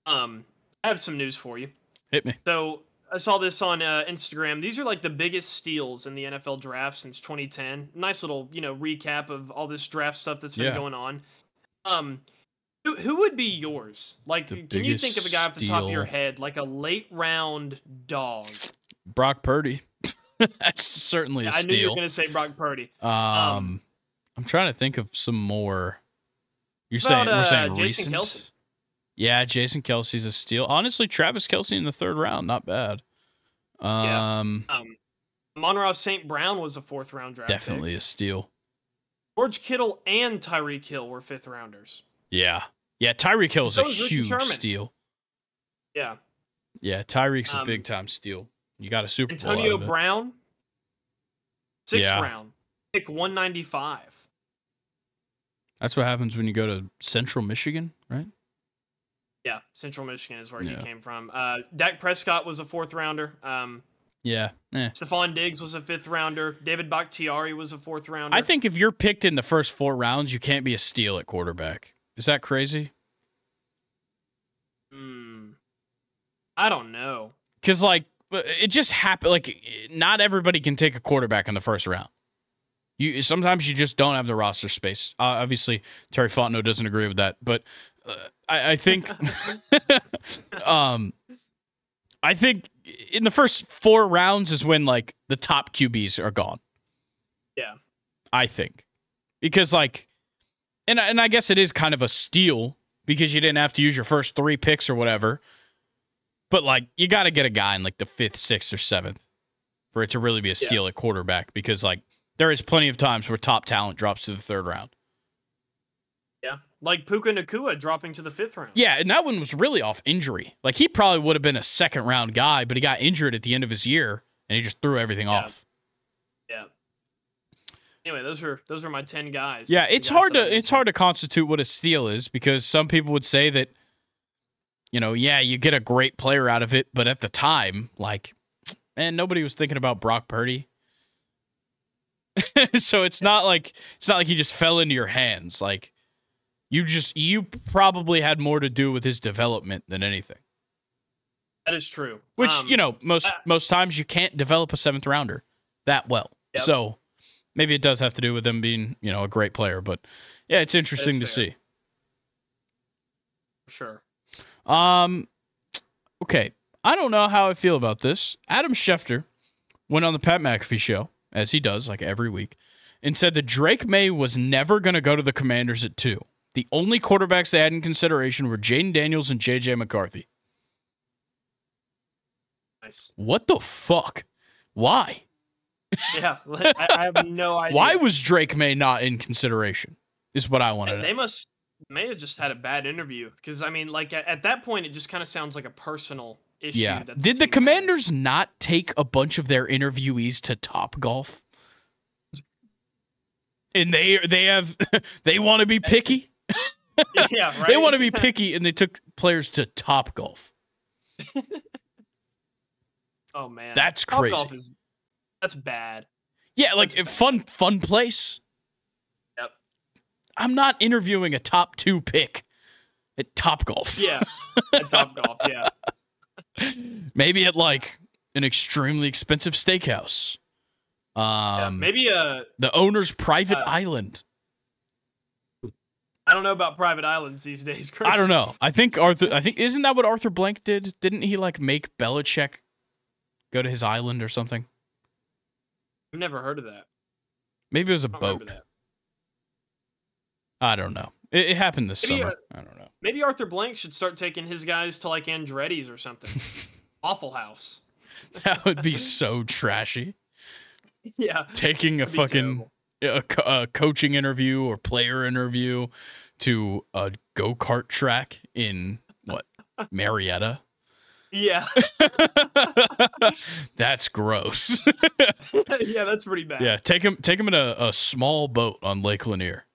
I have some news for you. Hit me. So I saw this on Instagram. These are like the biggest steals in the NFL draft since 2010. Nice little, recap of all this draft stuff that's been going on. Who would be yours? Like, can you think of a guy off the top of your head, like a late round dog? Brock Purdy. That's certainly a steal. I knew you were going to say Brock Purdy. I'm trying to think of some more. We're saying Jason recent? Kelce. Yeah, Jason Kelce's a steal. Honestly, Travis Kelce in the 3rd round, not bad. Amon-Ra St. Brown was a 4th round draft Definitely pick. a steal. George Kittle and Tyreek Hill were 5th rounders. Yeah. Yeah, Tyreek Hill is So a is Richard huge Sherman. steal. Yeah. Yeah, Tyreek's a big-time steal. You got a Super Bowl out Antonio of it. Brown, 6th round, pick 195. That's what happens when you go to Central Michigan, right? Yeah, Central Michigan is where he came from. Dak Prescott was a 4th rounder. Stephon Diggs was a 5th rounder. David Bakhtiari was a 4th rounder. I think if you're picked in the first 4 rounds, you can't be a steal at quarterback. Is that crazy? I don't know. Because, like, it just happened. Like, not everybody can take a quarterback in the first round. Sometimes you just don't have the roster space. Obviously, Terry Fontenot doesn't agree with that, but I think, I think in the first 4 rounds is when like the top QBs are gone. Yeah, I think because like, and I guess it is kind of a steal because you didn't have to use your first 3 picks or whatever. But like, you got to get a guy in like the 5th, 6th, or 7th for it to really be a steal at quarterback because like. There is plenty of times where top talent drops to the 3rd round. Yeah, like Puka Nacua dropping to the 5th round. Yeah, and that one was really off injury. Like, he probably would have been a 2nd round guy, but he got injured at the end of his year, and he just threw everything off. Yeah. Anyway, those are my 10 guys. Yeah, it's hard to constitute what a steal is because some people would say that, you get a great player out of it, but at the time, like, man, nobody was thinking about Brock Purdy. So it's not like he just fell into your hands. Like you probably had more to do with his development than anything. That is true. Which, most times you can't develop a 7th rounder that well. Yep. So maybe it does have to do with him being, a great player, but yeah, it's interesting to see. Sure. Okay. I don't know how I feel about this. Adam Schefter went on the Pat McAfee show, as he does like every week, and said that Drake May was never going to go to the Commanders at 2. The only quarterbacks they had in consideration were Jaden Daniels and J.J. McCarthy. Nice. What the fuck? Why? Yeah, I have no idea. Why was Drake May not in consideration is what I want to know. They may have just had a bad interview because, I mean, like at that point, it just kind of sounds like a personal issue. Yeah. Did the Commanders not take a bunch of their interviewees to Topgolf? And they want to be picky? Yeah, right. They want to be picky, and they took players to Topgolf. Oh man, that's crazy. Topgolf that's bad. Yeah, like fun place. Yep. I'm not interviewing a top 2 pick at Topgolf. Yeah, at Topgolf. Yeah. Maybe at like an extremely expensive steakhouse. Maybe the owner's private island. I don't know about private islands these days, Chris. I don't know. I think isn't that what Arthur Blank did? Didn't he like make Belichick go to his island or something? I've never heard of that. Maybe it was a boat. I don't know. It happened this summer. I don't know. Maybe Arthur Blank should start taking his guys to like Andretti's or something. Waffle House. That would be so trashy. Yeah. Taking a fucking a coaching interview or player interview to a go-kart track in Marietta? Yeah. That's gross. Yeah, that's pretty bad. Yeah, take him in a small boat on Lake Lanier.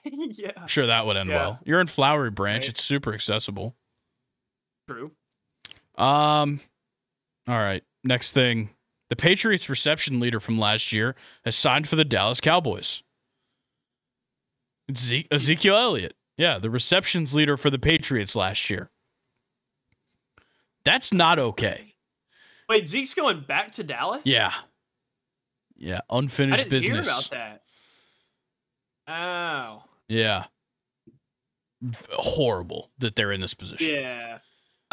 Yeah. I'm sure that would end well. You're in Flowery Branch. Right. It's super accessible. True. All right. Next thing. The Patriots reception leader from last year has signed for the Dallas Cowboys. It's Ezekiel Elliott. Yeah, the receptions leader for the Patriots last year. That's not okay. Wait, Zeke's going back to Dallas? Yeah. Yeah, unfinished business. I didn't hear about that. Oh. Yeah. Horrible that they're in this position. Yeah.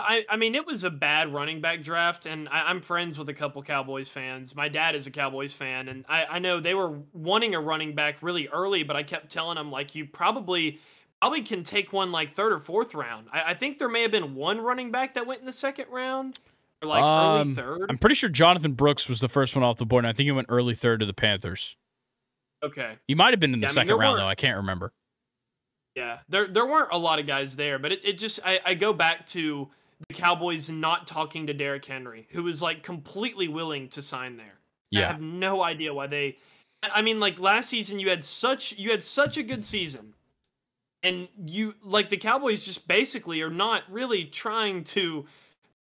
I mean, it was a bad running back draft, and I'm friends with a couple Cowboys fans. My dad is a Cowboys fan, and I know they were wanting a running back really early, but I kept telling them, like, you probably probably can take one like third or fourth round. I think there may have been one running back that went in the second round or like early third. I'm pretty sure Jonathan Brooks was the first one off the board, and I think he went early third to the Panthers. Okay. He might have been in the second round, though. I can't remember. Yeah, there weren't a lot of guys there, but it just, I go back to the Cowboys not talking to Derrick Henry, who was like completely willing to sign there. Yeah. I have no idea why they, I mean, like last season you had such a good season. And you, like, the Cowboys just basically are not really trying to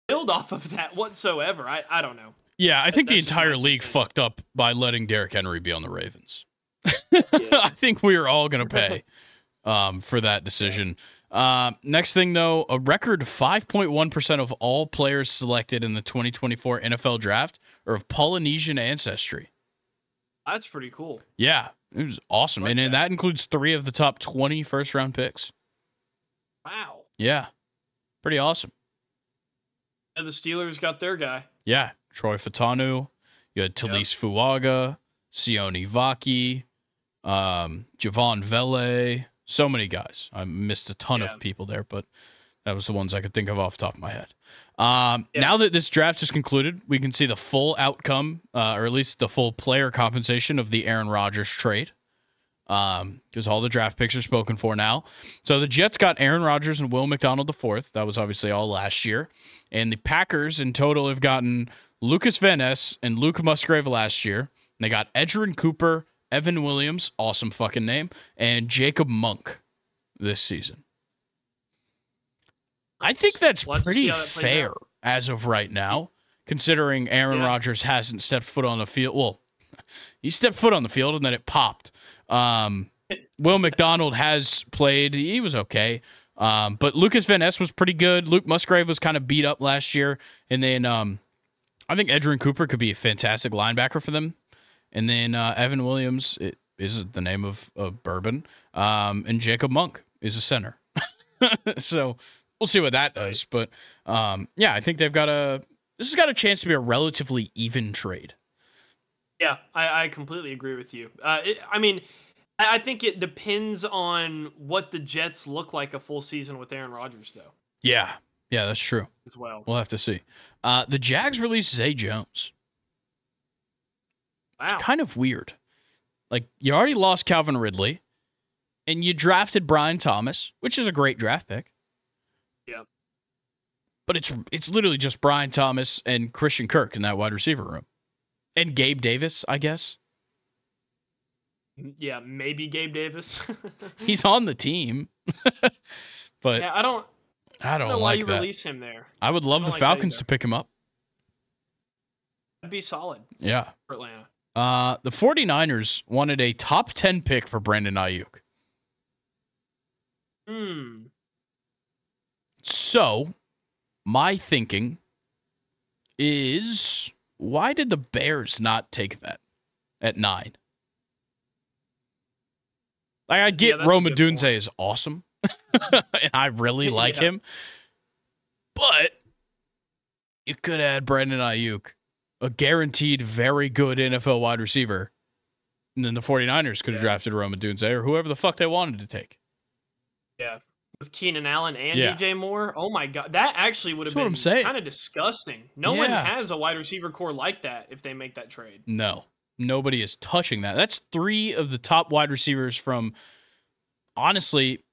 build off of that whatsoever. I don't know. Yeah, I think the entire league fucked up by letting Derrick Henry be on the Ravens. Yeah. I think we are all going to pay for that decision. Next thing, though, a record 5.1% of all players selected in the 2024 NFL Draft are of Polynesian ancestry. That's pretty cool. Yeah, it was awesome. Like and that includes 3 of the top 20 first-round picks. Wow. Yeah, pretty awesome. And the Steelers got their guy. Yeah, Troy Fatanu. You had Talise Fuaga, Sione Vaki, Javon Vele. So many guys. I missed a ton of people there, but that was the ones I could think of off the top of my head. Now that this draft is concluded, we can see the full outcome, or at least the full player compensation of the Aaron Rodgers trade, because all the draft picks are spoken for now. So the Jets got Aaron Rodgers and Will McDonald IV. That was obviously all last year. And the Packers in total have gotten Lucas Van Ness and Luke Musgrave last year. And they got Edgerrin Cooper, Evan Williams, awesome fucking name, and Jacob Monk this season. I think that's pretty fair as of right now, considering Aaron Rodgers hasn't stepped foot on the field. Well, he stepped foot on the field and then it popped. Will McDonald has played. He was okay. But Lucas Van Ness was pretty good. Luke Musgrave was kind of beat up last year. And then I think Edgerrin Cooper could be a fantastic linebacker for them. And then Evan Williams is the name of bourbon. And Jacob Monk is a center. So we'll see what that does. But yeah, I think this has got a chance to be a relatively even trade. Yeah, I completely agree with you. I mean, I think it depends on what the Jets look like a full season with Aaron Rodgers, though. Yeah, that's true. As well. We'll have to see. The Jags released Zay Jones. Wow. It's kind of weird. Like, you already lost Calvin Ridley, and you drafted Brian Thomas, which is a great draft pick. Yeah. But it's literally just Brian Thomas and Christian Kirk in that wide receiver room. And Gabe Davis, I guess. Yeah, maybe Gabe Davis. He's on the team. But yeah, I don't know why you release him there. I would love the Falcons to pick him up. That'd be solid. Yeah. For Atlanta. The 49ers wanted a top 10 pick for Brandon Ayuk. So, my thinking is, why did the Bears not take that at 9? Like, I get Rome Odunze is awesome, and I really like him, but you could add Brandon Ayuk, a guaranteed very good NFL wide receiver, and then the 49ers could have drafted Rome Odunze or whoever the fuck they wanted to take. Yeah. With Keenan Allen and DJ Moore. Oh my God. That actually would have been kind of disgusting. No one has a wide receiver core like that if they make that trade. No. Nobody is touching that. That's 3 of the top wide receivers from, honestly,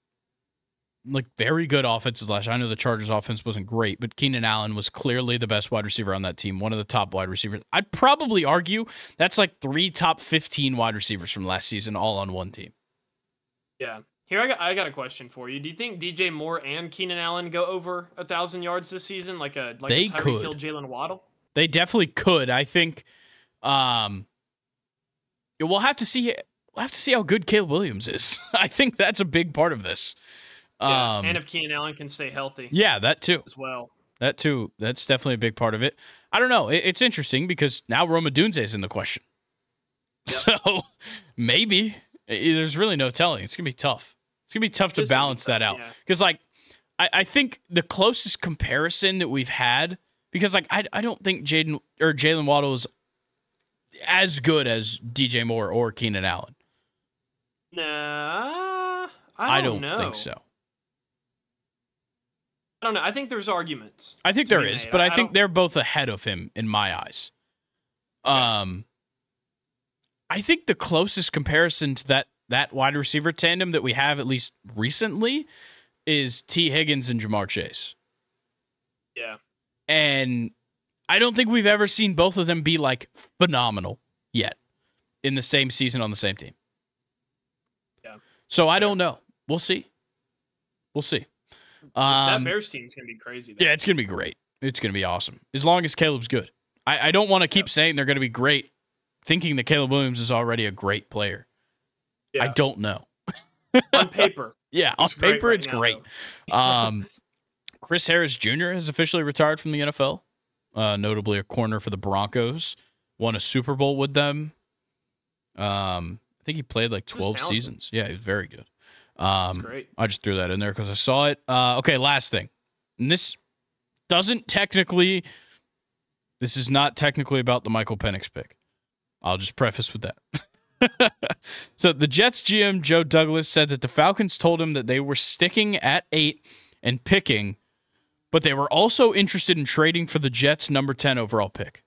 like, very good offenses last year. I know the Chargers offense wasn't great, but Keenan Allen was clearly the best wide receiver on that team, one of the top wide receivers. I'd probably argue that's like 3 top 15 wide receivers from last season all on one team. Yeah. Here, I got a question for you. Do you think DJ Moore and Keenan Allen go over 1,000 yards this season, like a Tyreek Hill, Jalen Waddle? They definitely could. I think we'll have to see. We'll have to see how good Caleb Williams is. I think that's a big part of this. Yeah, and if Keenan Allen can stay healthy. Yeah, that too. As well. That too. That's definitely a big part of it. I don't know. It's interesting because now Rome Odunze is in the question. Yep. So maybe there's really no telling. It's gonna be tough. It's gonna be tough to balance that out because, like, I think the closest comparison that we've had, because, like, I don't think Jalen Waddle is as good as DJ Moore or Keenan Allen. Nah, I don't don't think so. I don't know. I think there's arguments. I think there is, made. but I think they're both ahead of him in my eyes. I think the closest comparison to that wide receiver tandem that we have, at least recently, is T. Higgins and Jamar Chase. Yeah. And I don't think we've ever seen both of them be like phenomenal yet in the same season on the same team. Yeah. So I don't know. We'll see. We'll see. That Bears team's going to be crazy, though. Yeah, it's going to be great. It's going to be awesome. As long as Caleb's good. I don't want to keep saying they're going to be great, thinking that Caleb Williams is already a great player. Yeah. I don't know. On paper. Yeah, on paper, it's great. Chris Harris Jr. has officially retired from the NFL, notably a corner for the Broncos. Won a Super Bowl with them. I think he played like 12 seasons. Yeah, he was very good. That's great. I just threw that in there because I saw it. Okay, last thing. And this is not technically about the Michael Penix pick. I'll just preface with that. So the Jets GM, Joe Douglas, said that the Falcons told him that they were sticking at 8 and picking, but they were also interested in trading for the Jets' number 10 overall pick.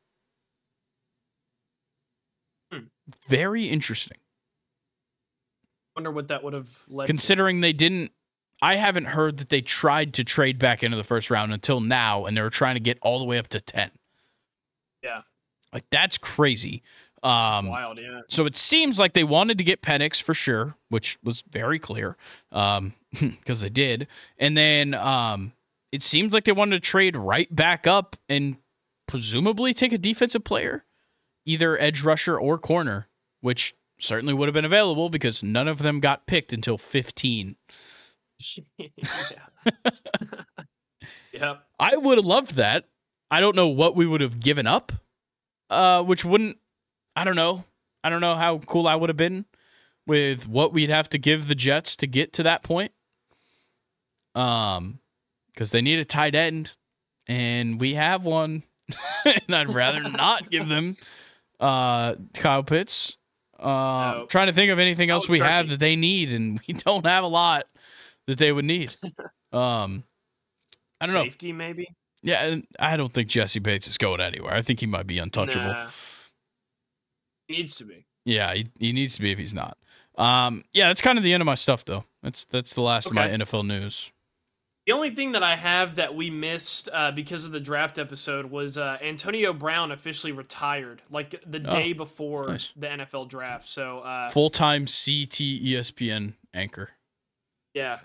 Very interesting. Wonder what that would have led Considering they didn't, I haven't heard that they tried to trade back into the first round until now, and they were trying to get all the way up to 10. Yeah. Like, that's crazy. That's wild, yeah. So it seems like they wanted to get Penix for sure, which was very clear because they did. And then it seems like they wanted to trade right back up and presumably take a defensive player, either edge rusher or corner, which certainly would have been available because none of them got picked until 15. Yep. I would have loved that. I don't know what we would have given up, which wouldn't, I don't know. I don't know how cool I would have been with what we'd have to give the Jets to get to that point. Because they need a tight end, and we have one, and I'd rather not give them Kyle Pitts. No. Trying to think of anything else we have that they need, and we don't have a lot that they would need. I don't know. Safety, maybe? Yeah, and I don't think Jesse Bates is going anywhere. I think he might be untouchable. Nah. He needs to be. Yeah, he needs to be if he's not. Yeah, that's kind of the end of my stuff, though. That's the last of my NFL news. The only thing that I have that we missed because of the draft episode was Antonio Brown officially retired, like the day before the NFL draft. So full-time CT ESPN anchor. Yeah.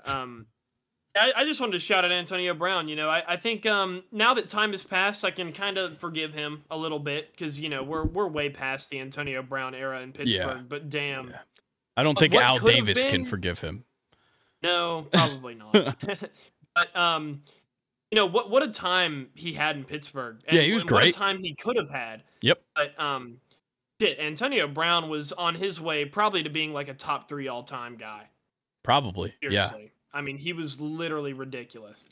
I just wanted to shout out Antonio Brown. You know, I think now that time has passed, I can kind of forgive him a little bit because, you know, we're way past the Antonio Brown era in Pittsburgh. Yeah. But damn. Yeah. I don't think Al Davis can forgive him. No, probably not. But, you know, what a time he had in Pittsburgh. And yeah, he was great. What a time he could have had. Yep. But, Antonio Brown was on his way probably to being like a top 3 all-time guy. Probably, Seriously. Yeah. I mean, he was literally ridiculous.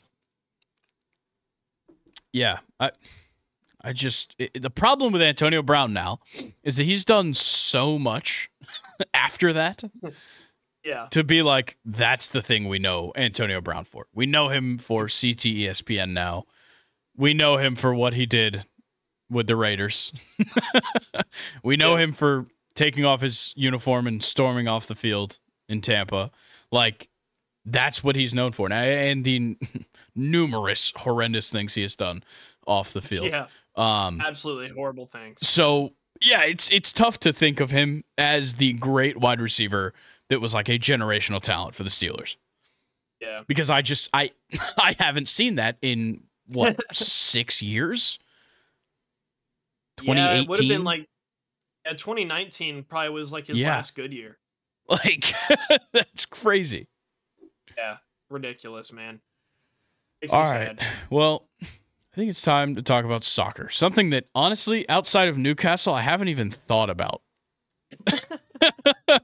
Yeah, the problem with Antonio Brown now is that he's done so much after that. Yeah. To be like, that's the thing we know Antonio Brown for. We know him for CT ESPN now. We know him for what he did with the Raiders. We know him for taking off his uniform and storming off the field in Tampa. Like, that's what he's known for. Now, and the numerous horrendous things he has done off the field. Yeah. Absolutely horrible things. So, yeah, it's tough to think of him as the great wide receiver that was like a generational talent for the Steelers. Yeah. Because I haven't seen that in, 6 years? 2018? Yeah, it would have been like 2019 probably was like his last good year. Like, that's crazy. Yeah, ridiculous, man. Makes All me right. sad. Well, I think it's time to talk about soccer. Something that, honestly, outside of Newcastle, I haven't even thought about.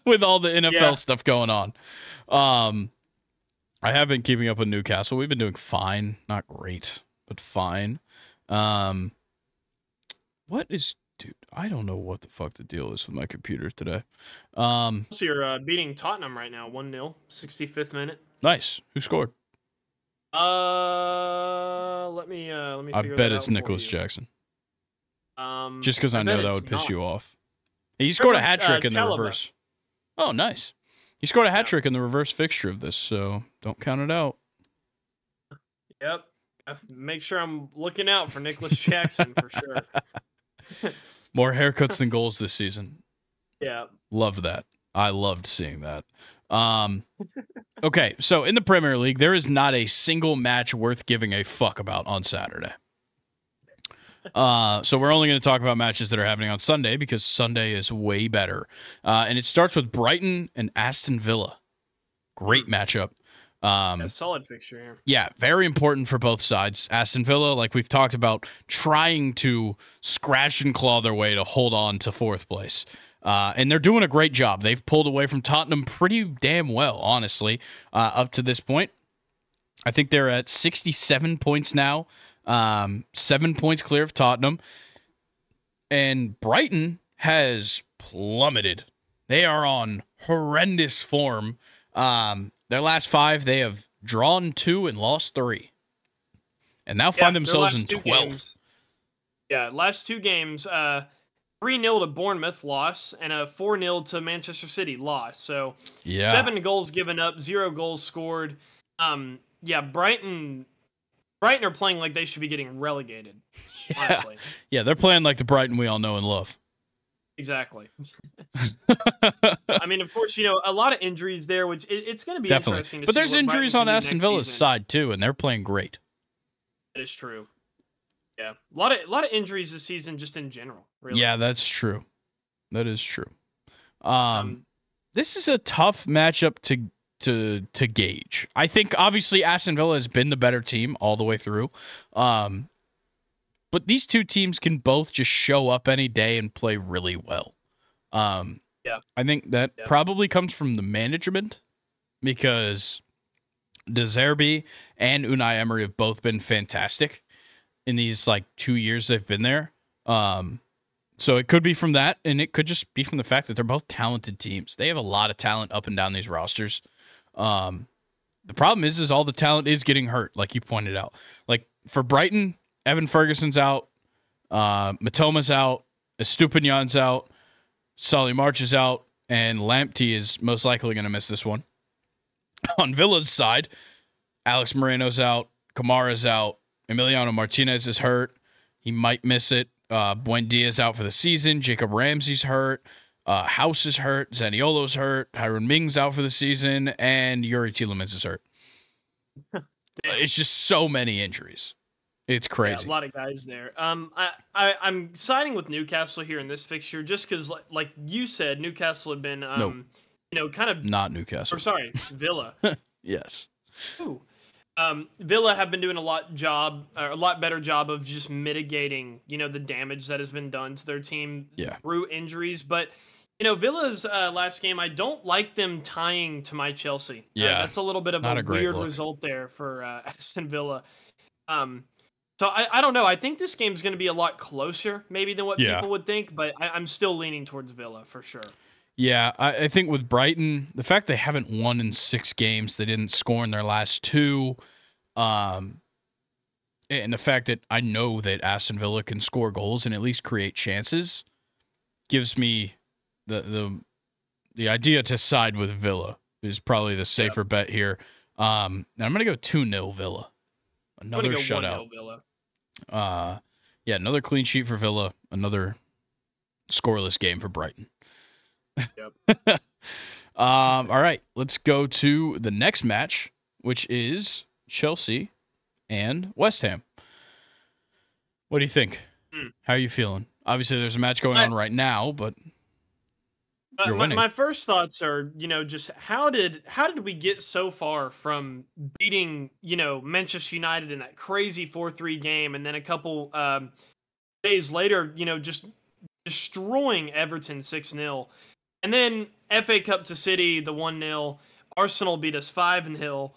With all the NFL stuff going on. I have been keeping up with Newcastle. We've been doing fine. Not great, but fine. Dude, I don't know what the fuck the deal is with my computer today. So you're beating Tottenham right now, 1-0, 65th minute. Nice. Who scored? Let me I figure bet that it's out Nicholas for you. Jackson. Just because I bet know that it's would piss not. you off. He scored a hat trick in the Chalobah. reverse. Oh, nice. He scored a hat trick in the reverse fixture of this, so don't count it out. Yep. I have to make sure I'm looking out for Nicholas Jackson for sure. More haircuts than goals this season. Yeah. Love that. I loved seeing that. Okay, so in the Premier League, there is not a single match worth giving a fuck about on Saturday. So we're only going to talk about matches that are happening on Sunday because Sunday is way better. And it starts with Brighton and Aston Villa. Great matchup. A solid fixture here. Yeah, very important for both sides. Aston Villa, like we've talked about, trying to scratch and claw their way to hold on to fourth place. And they're doing a great job. They've pulled away from Tottenham pretty damn well, honestly, up to this point. I think they're at 67 points now, 7 points clear of Tottenham. And Brighton has plummeted. They are on horrendous form. Their last 5, they have drawn 2 and lost 3. And now find themselves in 12th. Last 2 games, 3-0 to Bournemouth loss and a 4-0 to Manchester City loss. So 7 goals given up, 0 goals scored. Brighton are playing like they should be getting relegated, honestly. Yeah, they're playing like the Brighton we all know and love. Exactly. I mean, of course, a lot of injuries there, which it's going to be interesting to see. But there's injuries on Aston Villa's side, too, and they're playing great. That is true. Yeah. A lot of injuries this season just in general, really. Yeah, that's true. That is true. This is a tough matchup to gauge. I think, obviously, Aston Villa has been the better team all the way through. But these two teams can both just show up any day and play really well. I think that probably comes from the management because De Zerbi and Unai Emery have both been fantastic in these 2 years they've been there. So it could be from that, and it could just be from the fact that they're both talented teams. They have a lot of talent up and down these rosters. The problem is all the talent is getting hurt, like you pointed out. Like for Brighton, Evan Ferguson's out, Matoma's out, Estupiñán's out, Solly March is out, and Lamptey is most likely going to miss this one. On Villa's side, Alex Moreno's out, Kamara's out, Emiliano Martinez is hurt. He might miss it. Buendia's out for the season. Jacob Ramsey's hurt. House is hurt. Zaniolo's hurt. Hiron Ming's out for the season. And Yuri Tielemans is hurt. It's just so many injuries. It's crazy. Yeah, a lot of guys there. I'm siding with Newcastle here in this fixture just because, like you said, Newcastle had been, kind of not Newcastle. Or sorry, Villa. Yes. Ooh. Villa have been doing a lot better job of just mitigating, the damage that has been done to their team through injuries. But Villa's last game, I don't like them tying to my Chelsea. Yeah, that's a little bit of a weird result there for Aston Villa. So I don't know. I think this game's going to be a lot closer, maybe than what people would think. But I'm still leaning towards Villa for sure. Yeah, I think with Brighton, the fact they haven't won in 6 games, they didn't score in their last 2, and the fact that I know that Aston Villa can score goals and at least create chances gives me the idea to side with Villa is probably the safer bet here. And I'm going to go 2-0 Villa. Another shutout. Villa. Another clean sheet for Villa. Another scoreless game for Brighton. Yep. All right, let's go to the next match, which is Chelsea and West Ham. What do you think? How are you feeling? Obviously, there's a match going on right now, but you're winning. My first thoughts are, just how did we get so far from beating, Manchester United in that crazy 4-3 game, and then a couple days later, just destroying Everton 6-0. And then FA Cup to City, the 1-0. Arsenal beat us 5-0.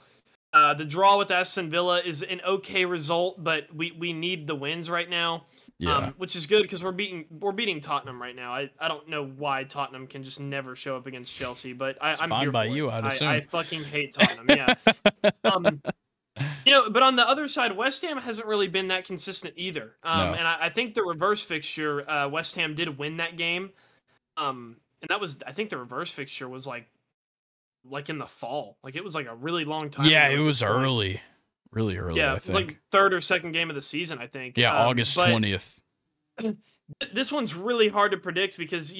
The draw with Aston Villa is an okay result, but we need the wins right now. Yeah. Which is good because we're beating Tottenham right now. I don't know why Tottenham can just never show up against Chelsea, but I'm fine here by for you, it. I'd I assume. fucking hate Tottenham. Yeah. Um, but on the other side, West Ham hasn't really been that consistent either. No. And I think the reverse fixture, West Ham did win that game. And that was, I think the reverse fixture was like in the fall. Like it was like a really long time Yeah, ago it at was this point. early. Really early, Yeah, I it was like think. third or second game of the season, I think. Yeah, August but 20th. this one's really hard to predict because,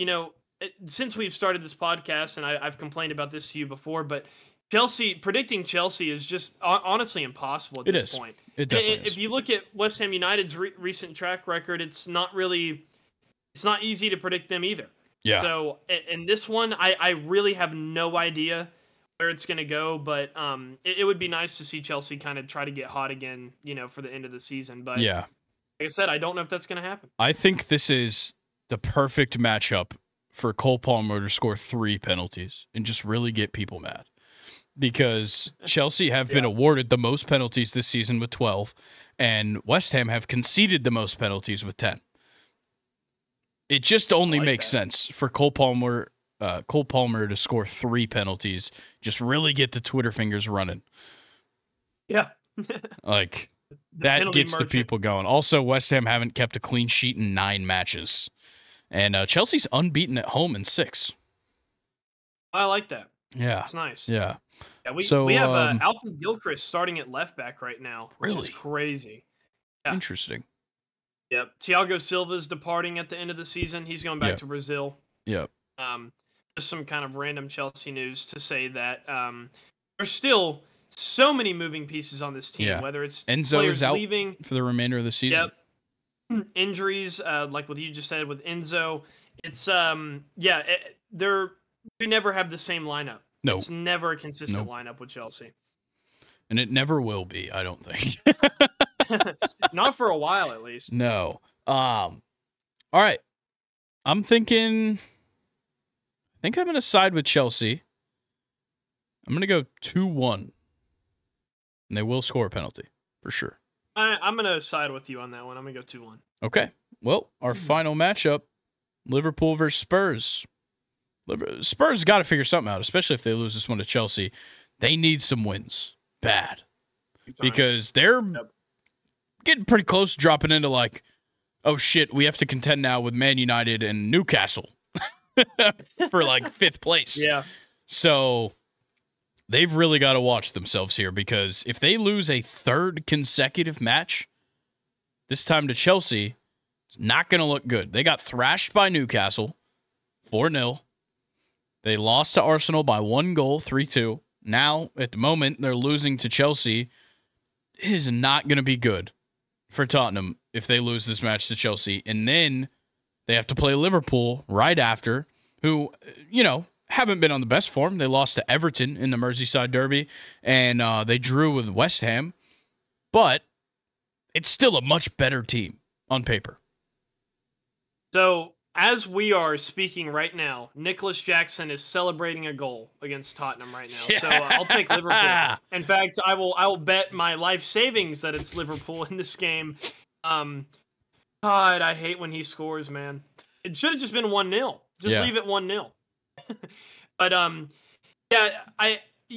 since we've started this podcast, and I've complained about this to you before, but predicting Chelsea is just honestly impossible at this point. It definitely is. If you look at West Ham United's recent track record, it's not easy to predict them either. Yeah. So in this one, I really have no idea where it's going to go, but it would be nice to see Chelsea kind of try to get hot again, for the end of the season. But yeah. like I said, I don't know if that's going to happen. I think this is the perfect matchup for Cole Palmer to score 3 penalties and just really get people mad. Because Chelsea have been awarded the most penalties this season with 12, and West Ham have conceded the most penalties with 10. It just only makes sense for Cole Palmer to score 3 penalties, just really get the Twitter fingers running. Yeah. Like, that gets the people going. Also, West Ham haven't kept a clean sheet in 9 matches. And Chelsea's unbeaten at home in 6. I like that. Yeah. It's nice. Yeah. Yeah, we have Alfred Gilchrist starting at left back right now, which is crazy. Yeah. Interesting. Yep. Thiago Silva's departing at the end of the season. He's going back to Brazil. Yep. Just some kind of random Chelsea news to say that there's still so many moving pieces on this team, whether it's Enzo players is out leaving for the remainder of the season. Yep. Injuries, like what you just said with Enzo. It's we never have the same lineup. No. It's never a consistent lineup with Chelsea. And it never will be, I don't think. Not for a while, at least. No. All right. I think I'm going to side with Chelsea. I'm going to go 2-1. And they will score a penalty, for sure. I'm going to side with you on that one. I'm going to go 2-1. Okay. Well, our final matchup, Liverpool versus Spurs. Spurs got to figure something out, especially if they lose this one to Chelsea. They need some wins. Bad. Because they're getting pretty close to dropping into like, oh shit, we have to contend now with Man United and Newcastle for like 5th place. Yeah. So they've really got to watch themselves here, because if they lose a 3rd consecutive match, this time to Chelsea, it's not going to look good. They got thrashed by Newcastle 4-0. They lost to Arsenal by 1 goal, 3-2. Now, at the moment, they're losing to Chelsea. It is not going to be good for Tottenham if they lose this match to Chelsea. And then they have to play Liverpool right after, who, haven't been on the best form. They lost to Everton in the Merseyside Derby, and they drew with West Ham. But it's still a much better team on paper. So, as we are speaking right now, Nicholas Jackson is celebrating a goal against Tottenham right now. Yeah. So I'll take Liverpool. In fact, I will bet my life savings that it's Liverpool in this game. God, I hate when he scores, man. It should have just been 1-0. Just leave it 1-0. But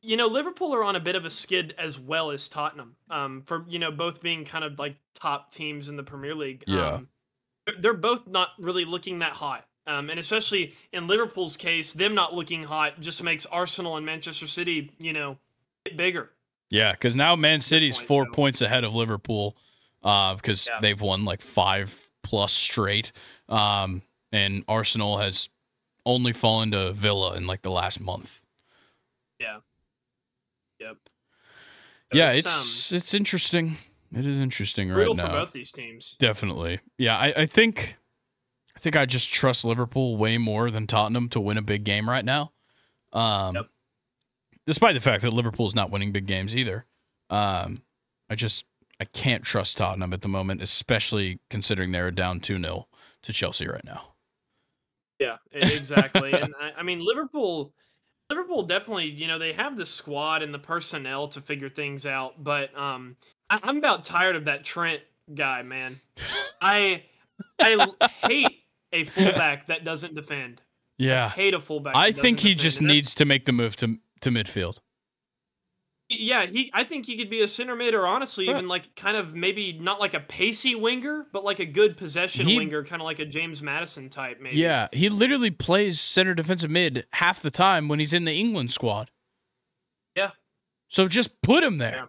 Liverpool are on a bit of a skid as well as Tottenham. For both being kind of like top teams in the Premier League. Yeah. They're both not really looking that hot. And especially in Liverpool's case, them not looking hot just makes Arsenal and Manchester City, get bigger. Yeah, because now Man City's 4 points ahead of Liverpool because they've won like 5+ straight. And Arsenal has only fallen to Villa in like the last month. Yeah. Yep. Yeah, it's interesting. It is interesting right now. Brutal for both these teams. Definitely. Yeah, I think I just trust Liverpool way more than Tottenham to win a big game right now. Despite the fact that Liverpool is not winning big games either. I can't trust Tottenham at the moment, especially considering they're down 2-0 to Chelsea right now. Yeah, exactly. And I mean, Liverpool definitely, they have the squad and the personnel to figure things out, but I'm about tired of that Trent guy, man. I hate a fullback that doesn't defend. Yeah. I hate a fullback. I think he just needs to make the move to midfield. Yeah, I think he could be a center mid, or honestly, even like kind of maybe not like a pacey winger, but like a good possession winger, kind of like a James Madison type, maybe. Yeah, he literally plays center defensive mid half the time when he's in the England squad. Yeah. So just put him there. Yeah.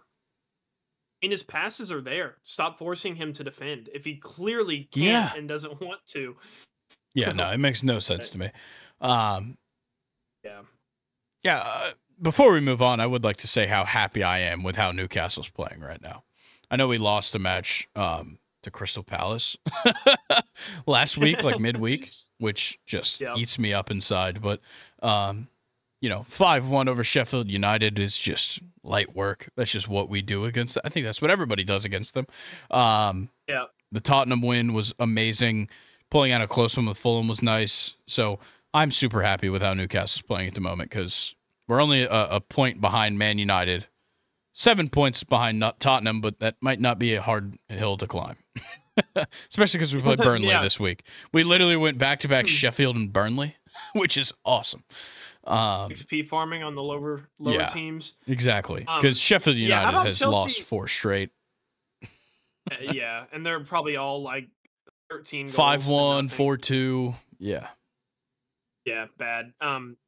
And his passes are there. Stop forcing him to defend if he clearly can't and doesn't want to. Yeah, no, it makes no sense to me. Yeah. Before we move on, I would like to say how happy I am with how Newcastle's playing right now. I know we lost a match to Crystal Palace last week, like midweek, which just eats me up inside. But, 5-1 over Sheffield United is just light work. That's just what we do against them. I think that's what everybody does against them. The Tottenham win was amazing. Pulling out a close one with Fulham was nice. So I'm super happy with how Newcastle's playing at the moment because we're only a point behind Man United, 7 points behind Tottenham, but that might not be a hard hill to climb, especially because we played Burnley this week. We literally went back-to-back Sheffield and Burnley, which is awesome. XP farming on the lower teams. Exactly, because Sheffield United has lost 4 straight. And they're probably all like 13 goals. 5-1, 4-2, yeah. Yeah, bad.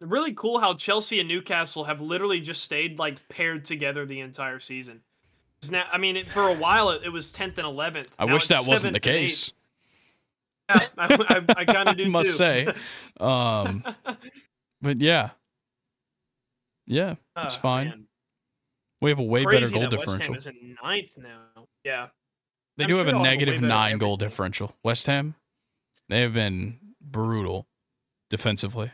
Really cool how Chelsea and Newcastle have literally just stayed like paired together the entire season. Now, for a while it was 10th and 11th. I wish that wasn't the case. Yeah, I kind of do must too. say. But yeah, it's fine. Man. We have a way Crazy better goal that differential. West Ham is in 9th now. Yeah, they do have a negative 9 goal differential. West Ham, they have been brutal defensively.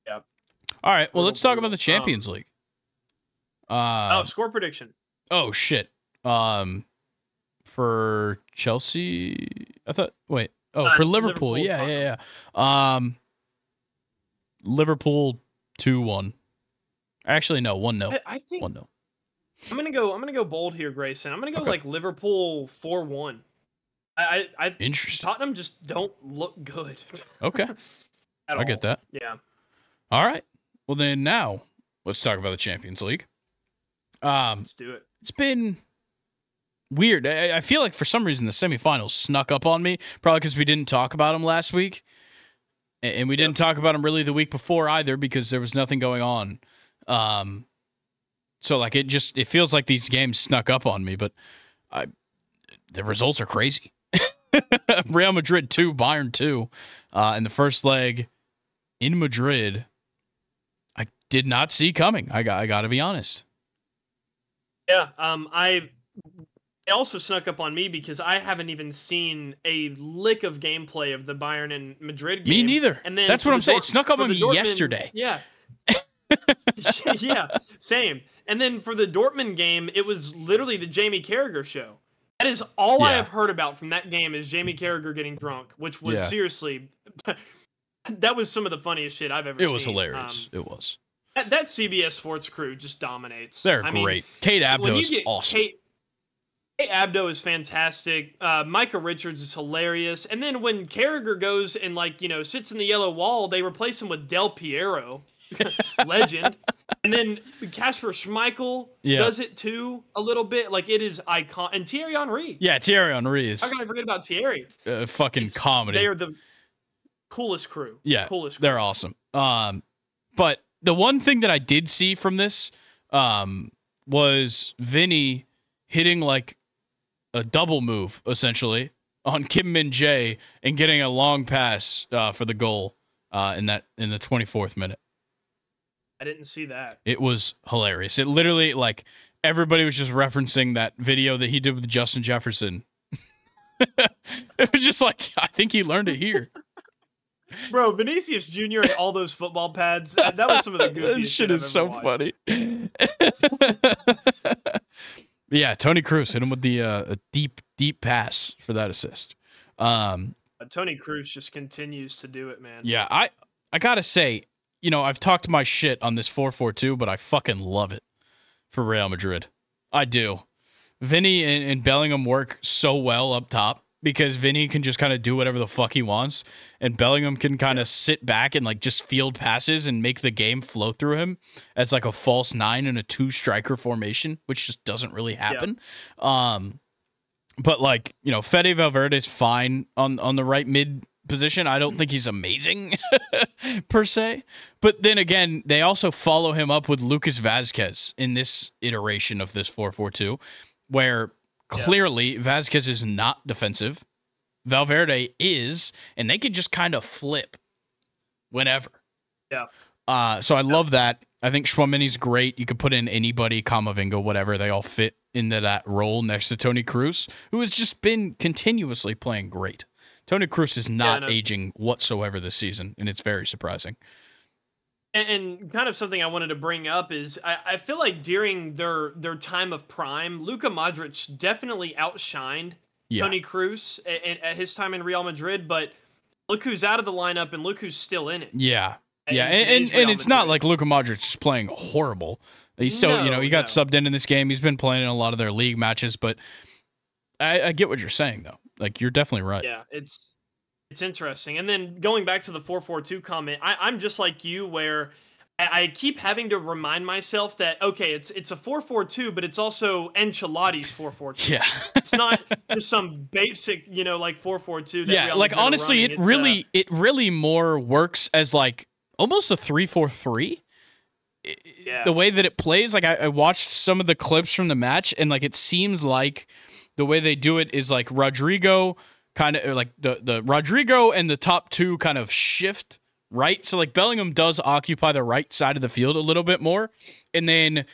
Yep. All right. Well, let's talk about the Champions League. Score prediction. Oh shit. For Chelsea, I thought. Wait. Oh, for Liverpool. Yeah. Liverpool 2-1. Actually, no, 1-0. I think 1-0. I'm gonna go bold here, Grayson. I'm gonna go like Liverpool 4-1. I Interesting. Tottenham just don't look good. Okay. I get that. Yeah. All right. Well, then now let's talk about the Champions League. Let's do it. It's been weird. I feel like for some reason the semifinals snuck up on me, probably because we didn't talk about them last week. And we didn't talk about them really the week before either because there was nothing going on. So like it feels like these games snuck up on me, but the results are crazy. Real Madrid 2, Bayern 2 in the first leg in Madrid. I did not see coming. I got to be honest. Yeah, I also snuck up on me because I haven't even seen a lick of gameplay of the Bayern and Madrid game. Me neither. And then that's what I'm saying. It snuck up on me yesterday. Yeah. Yeah, same. And then for the Dortmund game, it was literally the Jamie Carragher show. That is all I have heard about from that game is Jamie Carragher getting drunk, which was seriously, that was some of the funniest shit I've ever seen. It was hilarious. It was. That CBS Sports crew just dominates. They're great. Kate Abdo is awesome. Kate Abdo is fantastic. Micah Richards is hilarious. And then when Carragher goes and sits in the yellow wall, they replace him with Del Piero, legend. And then Kasper Schmeichel does it too a little bit. Like it is icon. And Thierry Henry. Yeah, Thierry Henry is. How can I forget about Thierry? Fucking comedy. They are the coolest crew. Yeah, coolest. They're awesome. But the one thing that I did see from this was Vinny hitting like a double move essentially on Kim Min-jae and getting a long pass for the goal in the 24th minute. I didn't see that. It was hilarious. It literally everybody was just referencing that video that he did with Justin Jefferson. It was just I think he learned it here. Bro, Vinicius Jr. and all those football pads, that was some of the goofiest shit is so funny. Yeah, Tony Cruz hit him with the a deep pass for that assist. Tony Cruz just continues to do it, man. Yeah, I got to say, I've talked my shit on this 4-4-2, but I fucking love it for Real Madrid. I do. Vinny and Bellingham work so well up top because Vinny can just kind of do whatever the fuck he wants, and Bellingham can kind of sit back and like just field passes and make the game flow through him as like a false 9 in a 2-striker formation, which just doesn't really happen. But like, you know, Fede Valverde is fine on the right mid position. I don't think he's amazing per se. But then again, they also follow him up with Lucas Vazquez in this iteration of this 4-4-2, where clearly Vazquez is not defensive. Valverde is, and they could just kind of flip whenever. Yeah. So I love that. I think Chouamini's great. You could put in anybody, Camavinga, whatever. They all fit into that role next to Toni Kroos, who has just been continuously playing great. Toni Kroos is not aging whatsoever this season, and it's very surprising. And kind of something I wanted to bring up is I feel like during their time of prime, Luka Modric definitely outshined Toni Kroos at his time in Real Madrid, but look who's out of the lineup and look who's still in it. Yeah. Yeah, and it's not like Luka Modric is playing horrible. He's still, he got subbed in this game. He's been playing in a lot of their league matches, but I get what you're saying, though. Like, you're definitely right. Yeah, it's interesting. And then going back to the 4-4-2 comment, I'm just like you, where I keep having to remind myself that, okay, it's a 4-4-2, but it's also Ancelotti's 4-4-2. Yeah. It's not just some basic, like 4-4-2. Yeah, like, honestly, it really more works as, like, almost a 3-4-3. Yeah. The way that it plays, like, I watched some of the clips from the match, and, like, it seems like the way they do it is, like, Rodrigo kind of, like, the Rodrigo and the top two kind of shift right. So, like, Bellingham does occupy the right side of the field a little bit more, and then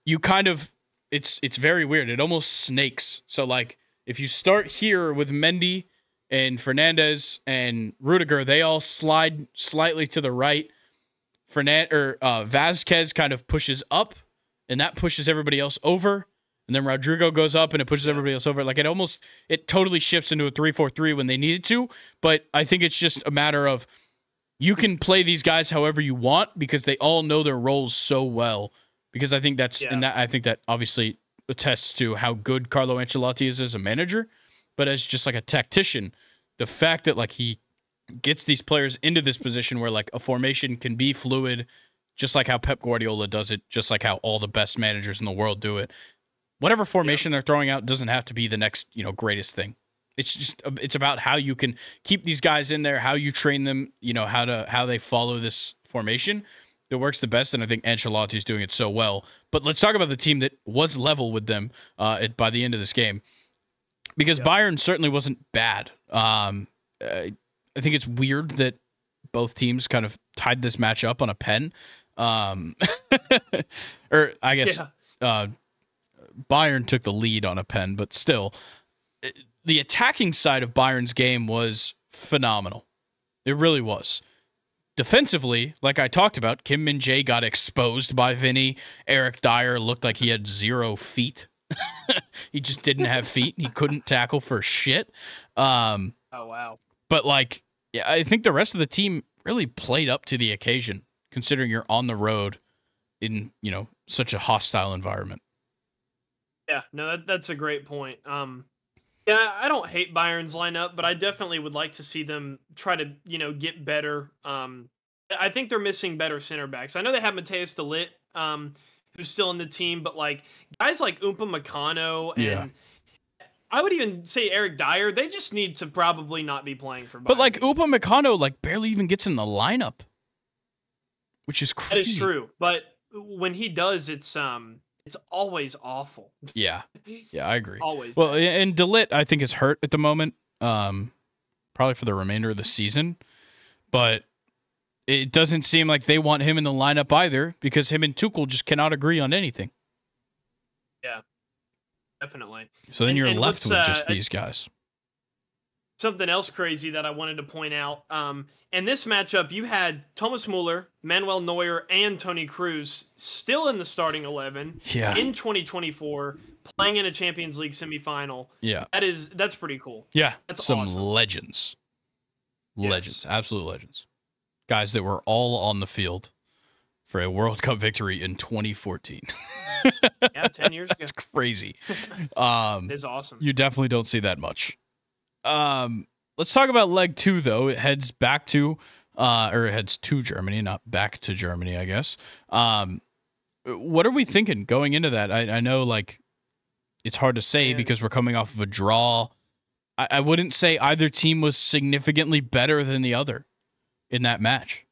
you kind of, it's very weird. It almost snakes. So, like, if you start here with Mendy and Fernandez and Rudiger, they all slide slightly to the right. Vazquez kind of pushes up, and that pushes everybody else over. And then Rodrigo goes up, and it pushes everybody else over. Like, it totally shifts into a 3-4-3 when they needed to. But I think it's just a matter of you can play these guys however you want because they all know their roles so well. Because I think I think that obviously attests to how good Carlo Ancelotti is as a manager. But as just like a tactician, the fact that like he gets these players into this position where like a formation can be fluid, just like how Pep Guardiola does it, just like how all the best managers in the world do it. Whatever formation they're throwing out doesn't have to be the next, greatest thing. It's about how you can keep these guys in there, how you train them, how they follow this formation that works the best. And I think Ancelotti's doing it so well. But let's talk about the team that was level with them by the end of this game, because Bayern certainly wasn't bad. I think it's weird that both teams kind of tied this match up on a pen. Or I guess Bayern took the lead on a pen, but still, the attacking side of Bayern's game was phenomenal. It really was. Defensively, like I talked about, Kim Min-jae got exposed by Vinny. Eric Dyer looked like he had 0 feet. He just didn't have feet. He couldn't tackle for shit. Oh, wow. But, like, yeah, I think the rest of the team really played up to the occasion, considering you're on the road in, such a hostile environment. Yeah, no, that's a great point. Yeah, I don't hate Bayern's lineup, but I definitely would like to see them try to, get better. I think they're missing better center backs. I know they have Matheus de Ligt, who's still in the team, but like guys like Oumpa Meccano and I would even say Eric Dyer, they just need to probably not be playing for Bayern. But like Oumpa Meccano like barely even gets in the lineup, which is crazy. That is true, but when he does, it's always awful. Yeah, I agree. Always. Well, and de Ligt, I think, is hurt at the moment, probably for the remainder of the season. But it doesn't seem like they want him in the lineup either, because him and Tuchel just cannot agree on anything. Yeah, definitely. So then you're left with just these guys. Something else crazy that I wanted to point out. In this matchup, you had Thomas Muller, Manuel Neuer, and Toni Kroos still in the starting 11 in 2024, playing in a Champions League semifinal. Yeah. That's pretty cool. Yeah. That's some awesome. Legends. Legends. Yes. Absolute legends. Guys that were all on the field for a World Cup victory in 2014. Yeah, 10 years ago. That's crazy. It is awesome. You definitely don't see that much. Let's talk about leg 2 though. It heads back to, or it heads to Germany, not back to Germany, I guess. What are we thinking going into that? I know like it's hard to say because we're coming off of a draw. I wouldn't say either team was significantly better than the other in that match.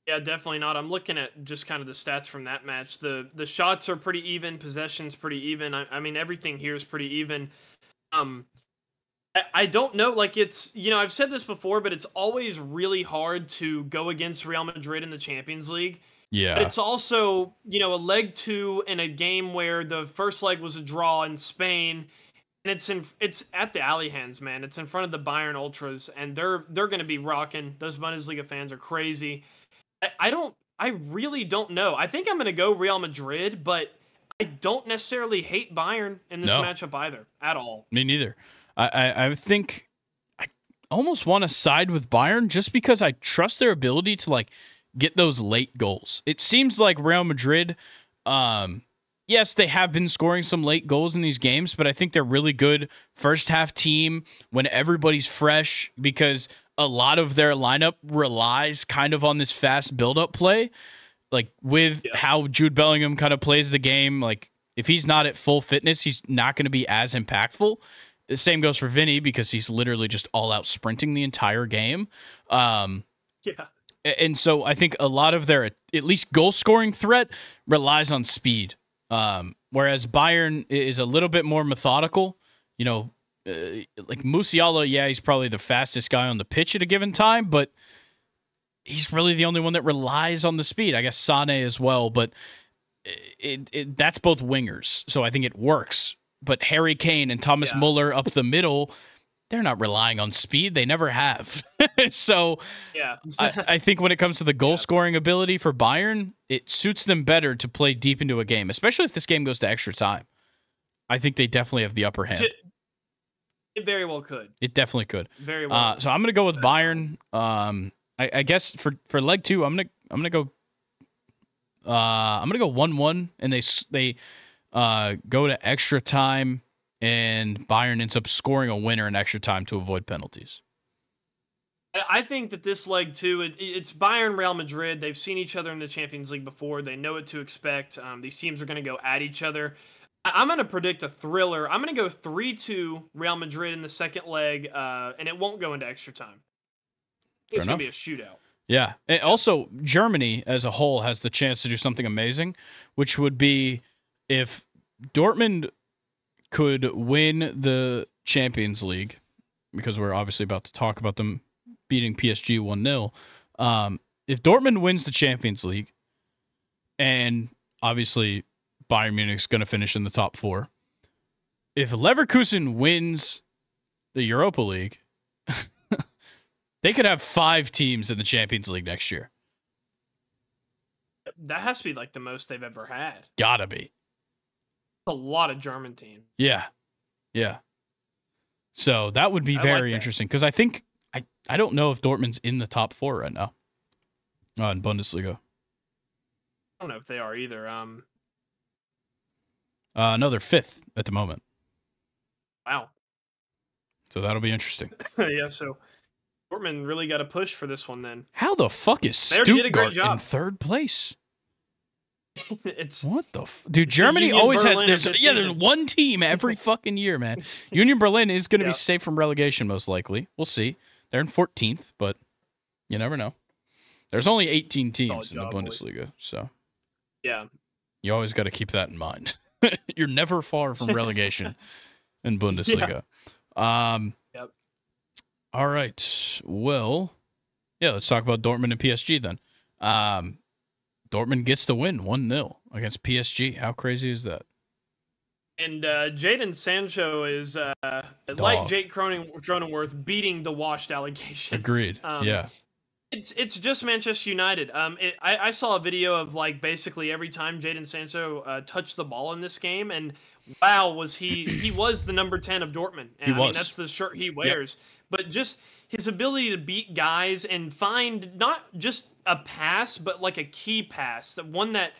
Yeah, definitely not. I'm looking at just kind of the stats from that match. The shots are pretty even, possession's pretty even. I mean, everything here is pretty even. I don't know, like it's, I've said this before, but it's always really hard to go against Real Madrid in the Champions League. Yeah. But it's also, a leg 2 in a game where the first leg was a draw in Spain. And it's at the Allianz, man. It's in front of the Bayern Ultras, and they're going to be rocking. Those Bundesliga fans are crazy. I really don't know. I think I'm going to go Real Madrid, but I don't necessarily hate Bayern in this matchup either, at all. Me neither. I think I almost want to side with Bayern just because I trust their ability to like get those late goals. It seems like Real Madrid, yes, they have been scoring some late goals in these games, but I think they're really good first half team when everybody's fresh because a lot of their lineup relies kind of on this fast build-up play. Like with how Jude Bellingham kind of plays the game, like if he's not at full fitness, he's not going to be as impactful. The same goes for Vinny because he's literally just all out sprinting the entire game. And so I think a lot of their at least goal scoring threat relies on speed. Whereas Bayern is a little bit more methodical, like Musiala, yeah, he's probably the fastest guy on the pitch at a given time, but he's really the only one that relies on the speed. I guess Sane as well, but that's both wingers, so I think it works. But Harry Kane and Thomas Muller up the middle, they're not relying on speed. They never have. So I think when it comes to the goal scoring ability for Bayern, it suits them better to play deep into a game, especially if this game goes to extra time. I think they definitely have the upper hand. It very well could. It definitely could. Very well. So I'm gonna go with Bayern. I guess for leg 2, I'm gonna go 1-1, and they go to extra time, and Bayern ends up scoring a winner in extra time to avoid penalties. I think that this leg, too, it's Bayern, Real Madrid. They've seen each other in the Champions League before. They know what to expect. These teams are going to go at each other. I'm going to predict a thriller. I'm going to go 3-2 Real Madrid in the second leg, and it won't go into extra time. It's going to be a shootout. Yeah. And also, Germany as a whole has the chance to do something amazing, which would be if Dortmund could win the Champions League, because we're obviously about to talk about them beating PSG 1-0. If Dortmund wins the Champions League, and obviously Bayern Munich's going to finish in the top 4, if Leverkusen wins the Europa League, they could have 5 teams in the Champions League next year. That has to be like the most they've ever had. Gotta be. A lot of German teams. Yeah. So that would be very interesting because I think I don't know if Dortmund's in the top 4 right now in Bundesliga. I don't know if they are either. No, they're 5th at the moment. Wow. So that'll be interesting. Yeah. So Dortmund really got a push for this one then. How the fuck is Stuttgart in 3rd place? It's what the dude. Germany always had there's one team every fucking year, man. Union Berlin is going to be safe from relegation most likely. We'll see. They're in 14th, but you never know. There's only 18 teams in the Bundesliga, so yeah, you always got to keep that in mind. You're never far from relegation in Bundesliga. Yep. All right. Well, yeah. Let's talk about Dortmund and PSG then. Dortmund gets the win 1-0 against PSG. How crazy is that? And Jadon Sancho is, like Jake Cronenworth, beating the washed allegations. Agreed. Yeah. It's just Manchester United. I saw a video of like basically every time Jadon Sancho touched the ball in this game, and wow, was he was the number 10 of Dortmund. And I mean, that's the shirt he wears. Yep. But just his ability to beat guys and find not just a pass, but like a key pass, the one that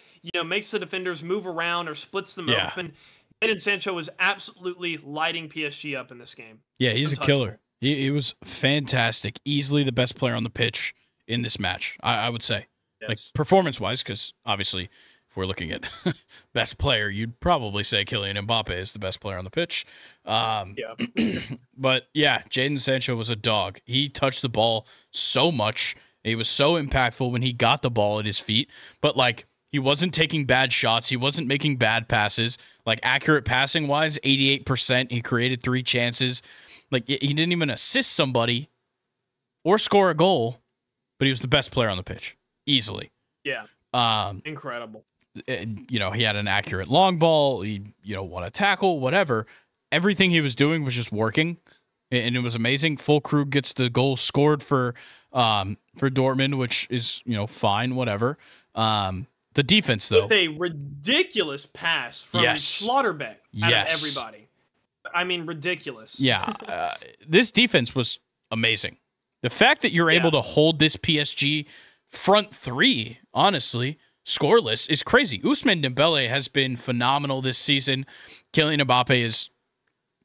makes the defenders move around or splits them open. Jadon Sancho was absolutely lighting PSG up in this game. Yeah, he's a killer. He was fantastic. Easily the best player on the pitch in this match, I would say. Yes. Like, performance-wise, because obviously, if we're looking at best player, you'd probably say Kylian Mbappe is the best player on the pitch. Yeah. But, yeah, Jadon Sancho was a dog. He touched the ball so much. He was so impactful when he got the ball at his feet. But, like, he wasn't taking bad shots. He wasn't making bad passes. Like, accurate passing-wise, 88%. He created 3 chances. Like, he didn't even assist somebody or score a goal, but he was the best player on the pitch, easily. Yeah. Incredible. You know, he had an accurate long ball. He, won a tackle, whatever. Everything he was doing was just working, and it was amazing. Füllkrug gets the goal scored for Dortmund, which is, fine, whatever. The defense, though. With a ridiculous pass from Schlotterbeck out of everybody. I mean, ridiculous. Yeah. This defense was amazing. The fact that you're able to hold this PSG front 3, honestly, scoreless, is crazy. Ousmane Dembele has been phenomenal this season. Kylian Mbappe is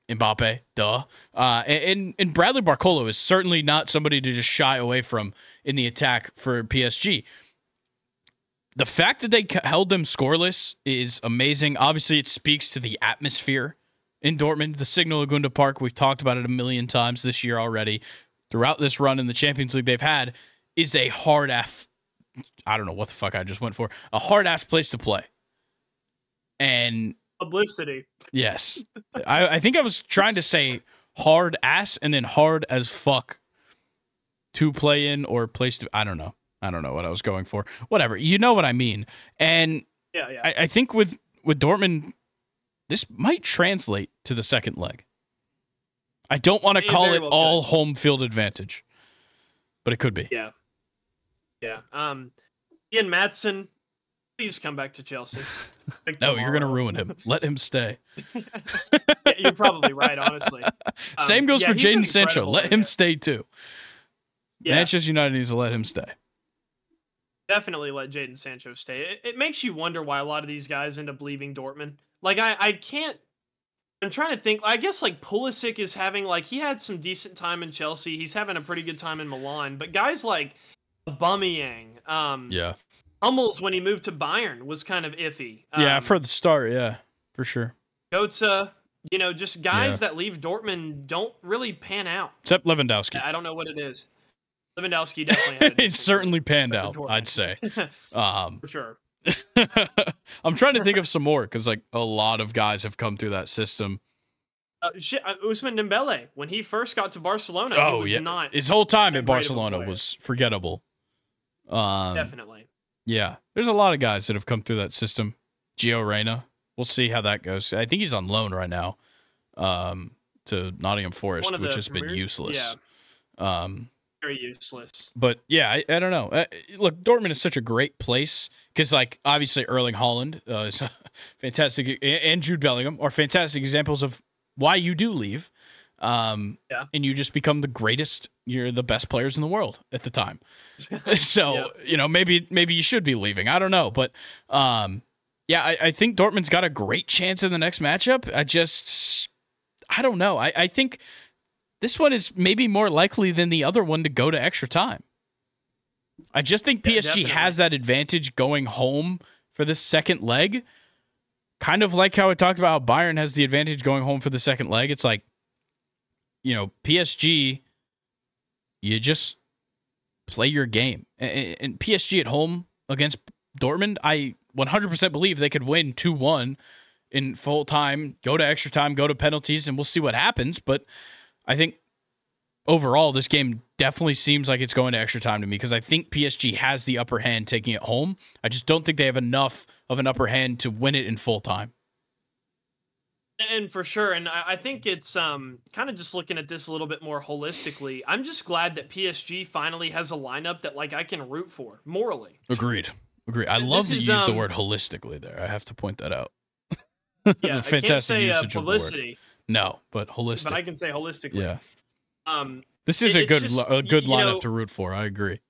Mbappe, duh. And Bradley Barcola is certainly not somebody to just shy away from in the attack for PSG. The fact that they held them scoreless is amazing. Obviously, it speaks to the atmosphere in Dortmund. The Signal Iduna Park, we've talked about it a million times this year already. Throughout this run in the Champions League they've had, is a hard-ass, I don't know what the fuck I just went for, a hard-ass place to play. And publicity. Yes. I think I was trying to say hard-ass and then hard as fuck to play in or place to, I don't know what I was going for. Whatever. You know what I mean. And I think with Dortmund, this might translate to the second leg. I don't want to call it all home field advantage, but it could be. Yeah. Ian Maatsen, please come back to Chelsea. No, you're going to ruin him. Let him stay. Yeah, you're probably right, honestly. Same goes for Jadon Sancho. Let him stay, too. Yeah. Manchester United needs to let him stay. Definitely let Jadon Sancho stay. It makes you wonder why a lot of these guys end up leaving Dortmund. Like, I can't. I'm trying to think. I guess, like, Pulisic is having, like, he had some decent time in Chelsea. He's having a pretty good time in Milan. But guys like Aubameyang, Hummels, when he moved to Bayern, was kind of iffy. For the start, for sure. Götze, just guys that leave Dortmund don't really pan out. Except Lewandowski. I don't know what it is. Lewandowski definitely had He's certainly panned out, I'd say. For sure. I'm trying to think of some more because, like, a lot of guys have come through that system. Ousmane Dembele, when he first got to Barcelona, he was not. His whole time at Barcelona was forgettable. Definitely. Yeah, there's a lot of guys that have come through that system. Gio Reyna, we'll see how that goes. I think he's on loan right now to Nottingham Forest, which has been useless. Yeah. Very useless. But yeah, I don't know. Look, Dortmund is such a great place because, like, obviously Erling Haaland is fantastic, and Jude Bellingham are fantastic examples of why you do leave. And you just become the greatest. You're the best players in the world at the time. So maybe you should be leaving. I don't know, but I think Dortmund's got a great chance in the next matchup. I don't know. I think this one is maybe more likely than the other one to go to extra time. I just think PSG has that advantage going home for the second leg. Kind of like how I talked about how Bayern has the advantage going home for the second leg. It's like, PSG, you just play your game. And PSG at home against Dortmund, I 100% believe they could win 2-1 in full time, go to extra time, go to penalties, and we'll see what happens. But I think overall, this game definitely seems like it's going to extra time to me because I think PSG has the upper hand taking it home. I just don't think they have enough of an upper hand to win it in full time. And for sure, and I think it's kind of just looking at this a little bit more holistically. I'm just glad that PSG finally has a lineup that, like, I can root for morally. Agreed. I love that you use the word holistically there. I have to point that out. Yeah, I can't say publicity. No, but holistic. But I can say holistically. Yeah. This is a good lineup to root for. I agree.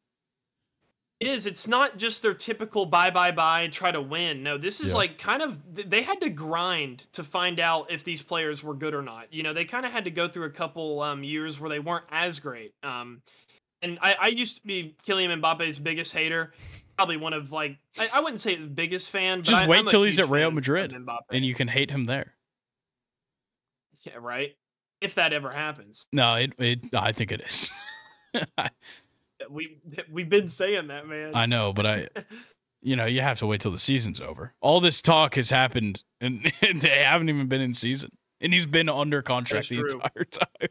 It is. It's not just their typical buy, try to win. No, this is like kind of they had to grind to find out if these players were good or not. You know, they kind of had to go through a couple years where they weren't as great. And I used to be Kylian Mbappe's biggest hater. Probably one of like I wouldn't say his biggest fan, but Just wait I'm a till he's huge at Real fan Madrid, of Mbappe. and you can hate him there. Yeah, right. If that ever happens. No, I think it is. We've been saying that, man. I know, but you have to wait till the season's over. All this talk has happened, and they haven't even been in season, and he's been under contract the entire time.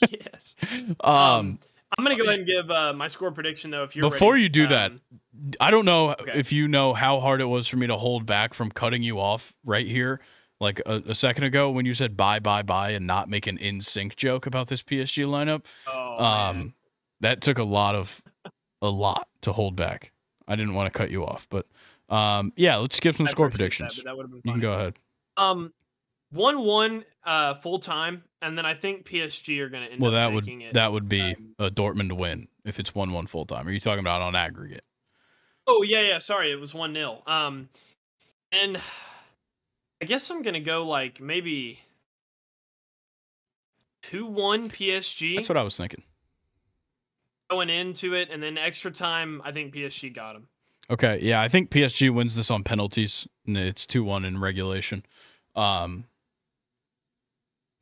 Yes. I'm gonna go ahead and give my score prediction though. If you're before ready. You do that, I don't know if you know how hard it was for me to hold back from cutting you off right here, like a second ago when you said bye, and not make an in sync joke about this PSG lineup. Oh, man. That took a lot to hold back. I didn't want to cut you off, but yeah, let's skip some score predictions. That would have been you can go ahead. 1-1 full time, and then I think PSG are going to end up taking it. That would be a Dortmund win if it's 1-1 full time. Are you talking about on aggregate? Oh yeah. Sorry, it was 1-0. And I guess I'm going to go like maybe 2-1 PSG. That's what I was thinking. Going into it, and then extra time, I think PSG got him. Okay, yeah, I think PSG wins this on penalties, and it's 2-1 in regulation.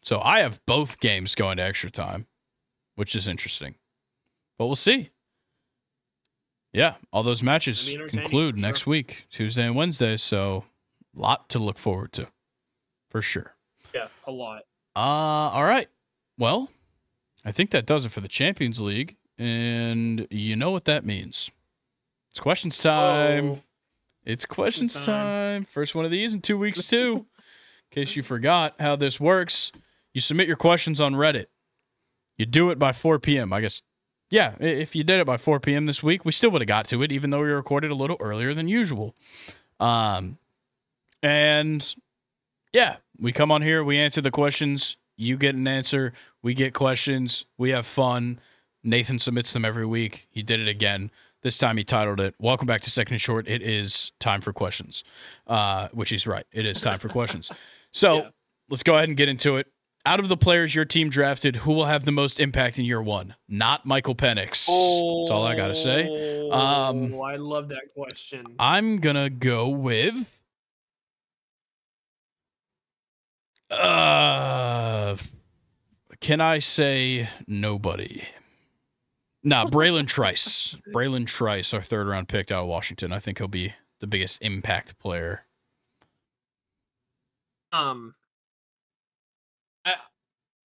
So I have both games going to extra time, which is interesting. But we'll see. Yeah, all those matches conclude next week, Tuesday and Wednesday, so a lot to look forward to, for sure. Yeah, a lot. All right. Well, I think that does it for the Champions League. And you know what that means. It's questions time. Oh. It's questions time. First one of these in 2 weeks, too. In case you forgot how this works, you submit your questions on Reddit. You do it by 4 p.m. I guess, yeah, if you did it by 4 p.m. this week, we still would have got to it, even though we recorded a little earlier than usual. And, yeah, we come on here, we answer the questions. You get an answer. We get questions. We have fun. Nathan submits them every week. He did it again. This time he titled it, Welcome Back to Second and Short. It is time for questions, which he's right. It is time for questions. So let's go ahead and get into it. Out of the players your team drafted, who will have the most impact in year one? Not Michael Penix. That's all I got to say. I love that question. I'm going to go with... can I say nobody? Nah, Braylon Trice. Braylon Trice, our third-round pick out of Washington. I think he'll be the biggest impact player.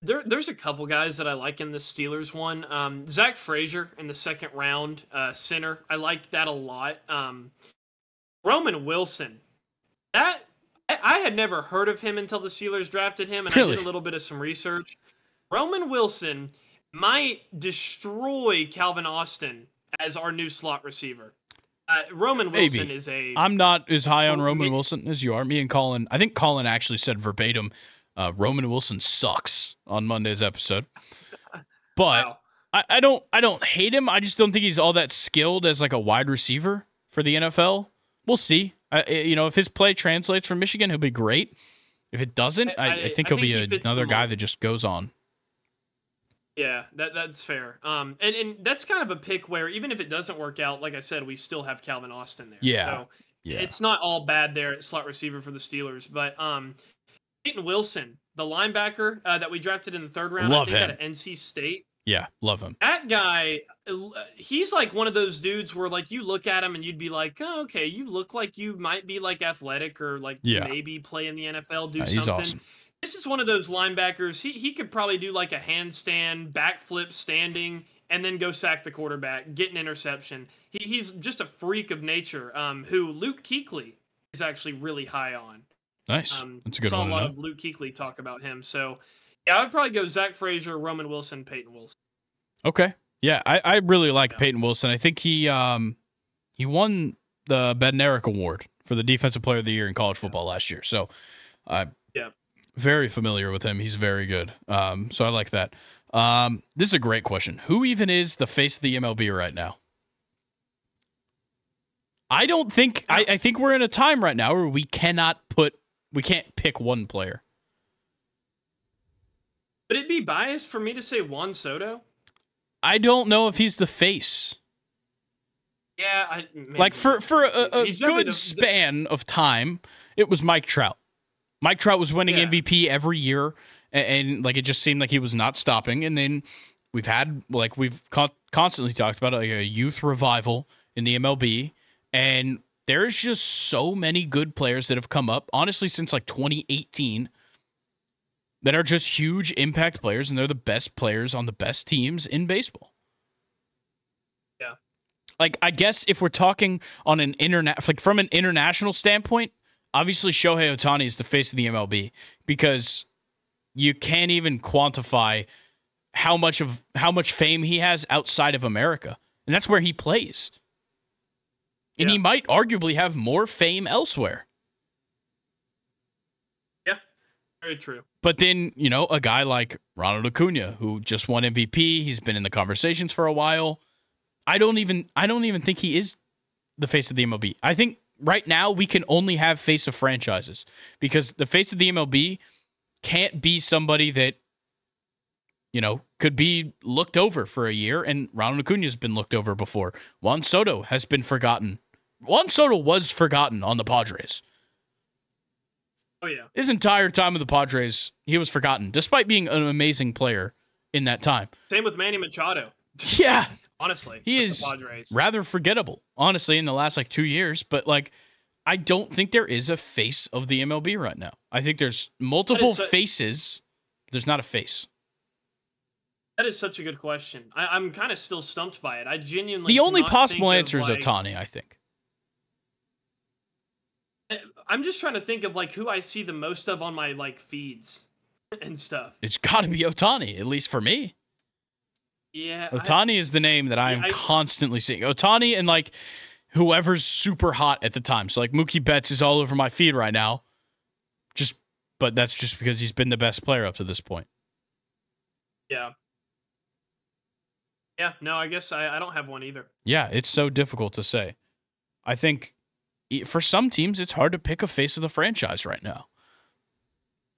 There's a couple guys that I like in the Steelers one. Zach Frazier in the second round, center. I like that a lot. Roman Wilson. That I had never heard of him until the Steelers drafted him, and I did a little bit of some research. Roman Wilson might destroy Calvin Austin as our new slot receiver. Roman Wilson is a... I'm not as high on Roman Wilson as you are. Me and Colin, I think Colin actually said verbatim, Roman Wilson sucks on Monday's episode. But wow. I don't hate him. I just don't think he's all that skilled as like a wide receiver for the NFL. We'll see. If his play translates from Michigan, he'll be great. If it doesn't, I think he'll be another guy that just goes on. Yeah, that's fair. And that's kind of a pick where even if it doesn't work out, like I said, we still have Calvin Austin there. Yeah. So it's not all bad there at slot receiver for the Steelers. But Peyton Wilson, the linebacker that we drafted in the third round, love him. Out of NC State. Yeah, love him. That guy, he's like one of those dudes where like you look at him and you'd be like, oh, okay, you look like you might be like athletic or like maybe play in the NFL, do something. He's awesome. This is one of those linebackers. He could probably do like a handstand, backflip, standing, and then go sack the quarterback, get an interception. He's just a freak of nature. Who Luke Kuechly is actually really high on. Nice. That's a good one. Saw a lot of Luke Kuechly talk about him. So yeah, I'd probably go Zach Frazier, Roman Wilson, Peyton Wilson. Okay. Yeah, I really like Peyton Wilson. I think he won the Bednarik Award for the Defensive Player of the Year in college football last year. So very familiar with him. He's very good. So I like that. This is a great question. Who even is the face of the MLB right now? I don't think I think we're in a time right now where we can't pick one player. Would it be biased for me to say Juan Soto? I don't know if he's the face. Yeah, like for a good span of time, it was Mike Trout. Mike Trout was winning MVP every year, and like it just seemed like he was not stopping. And then we've had we've constantly talked about a youth revival in the MLB, and there's just so many good players that have come up, honestly, since like 2018, that are just huge impact players, and they're the best players on the best teams in baseball. Yeah. Like, I guess if we're talking on an from an international standpoint, obviously Shohei Ohtani is the face of the MLB, because you can't even quantify how much fame he has outside of America. And that's where he plays. And he might arguably have more fame elsewhere. Yeah, very true. But then, a guy like Ronald Acuna, who just won MVP, he's been in the conversations for a while. I don't even think he is the face of the MLB. I think right now we can only have face of franchises, because the face of the MLB can't be somebody that, could be looked over for a year, and Ronald Acuna has been looked over before. Juan Soto has been forgotten. Juan Soto was forgotten on the Padres. Oh, yeah. His entire time with the Padres, he was forgotten, despite being an amazing player in that time. Same with Manny Machado. Yeah. Honestly, he is rather forgettable, honestly, in the last 2 years. But I don't think there is a face of the MLB right now. I think there's multiple faces. There's not a face. That is such a good question. I'm kind of still stumped by it. I genuinely the only possible answer is Ohtani, I think. I'm just trying to think of who I see the most of on my feeds and stuff. It's got to be Ohtani, at least for me. Yeah, Ohtani is the name that I am constantly seeing. Ohtani and whoever's super hot at the time. So Mookie Betts is all over my feed right now. But that's just because he's been the best player up to this point. Yeah. Yeah, no, I guess I don't have one either. Yeah, it's so difficult to say. I think for some teams, it's hard to pick a face of the franchise right now.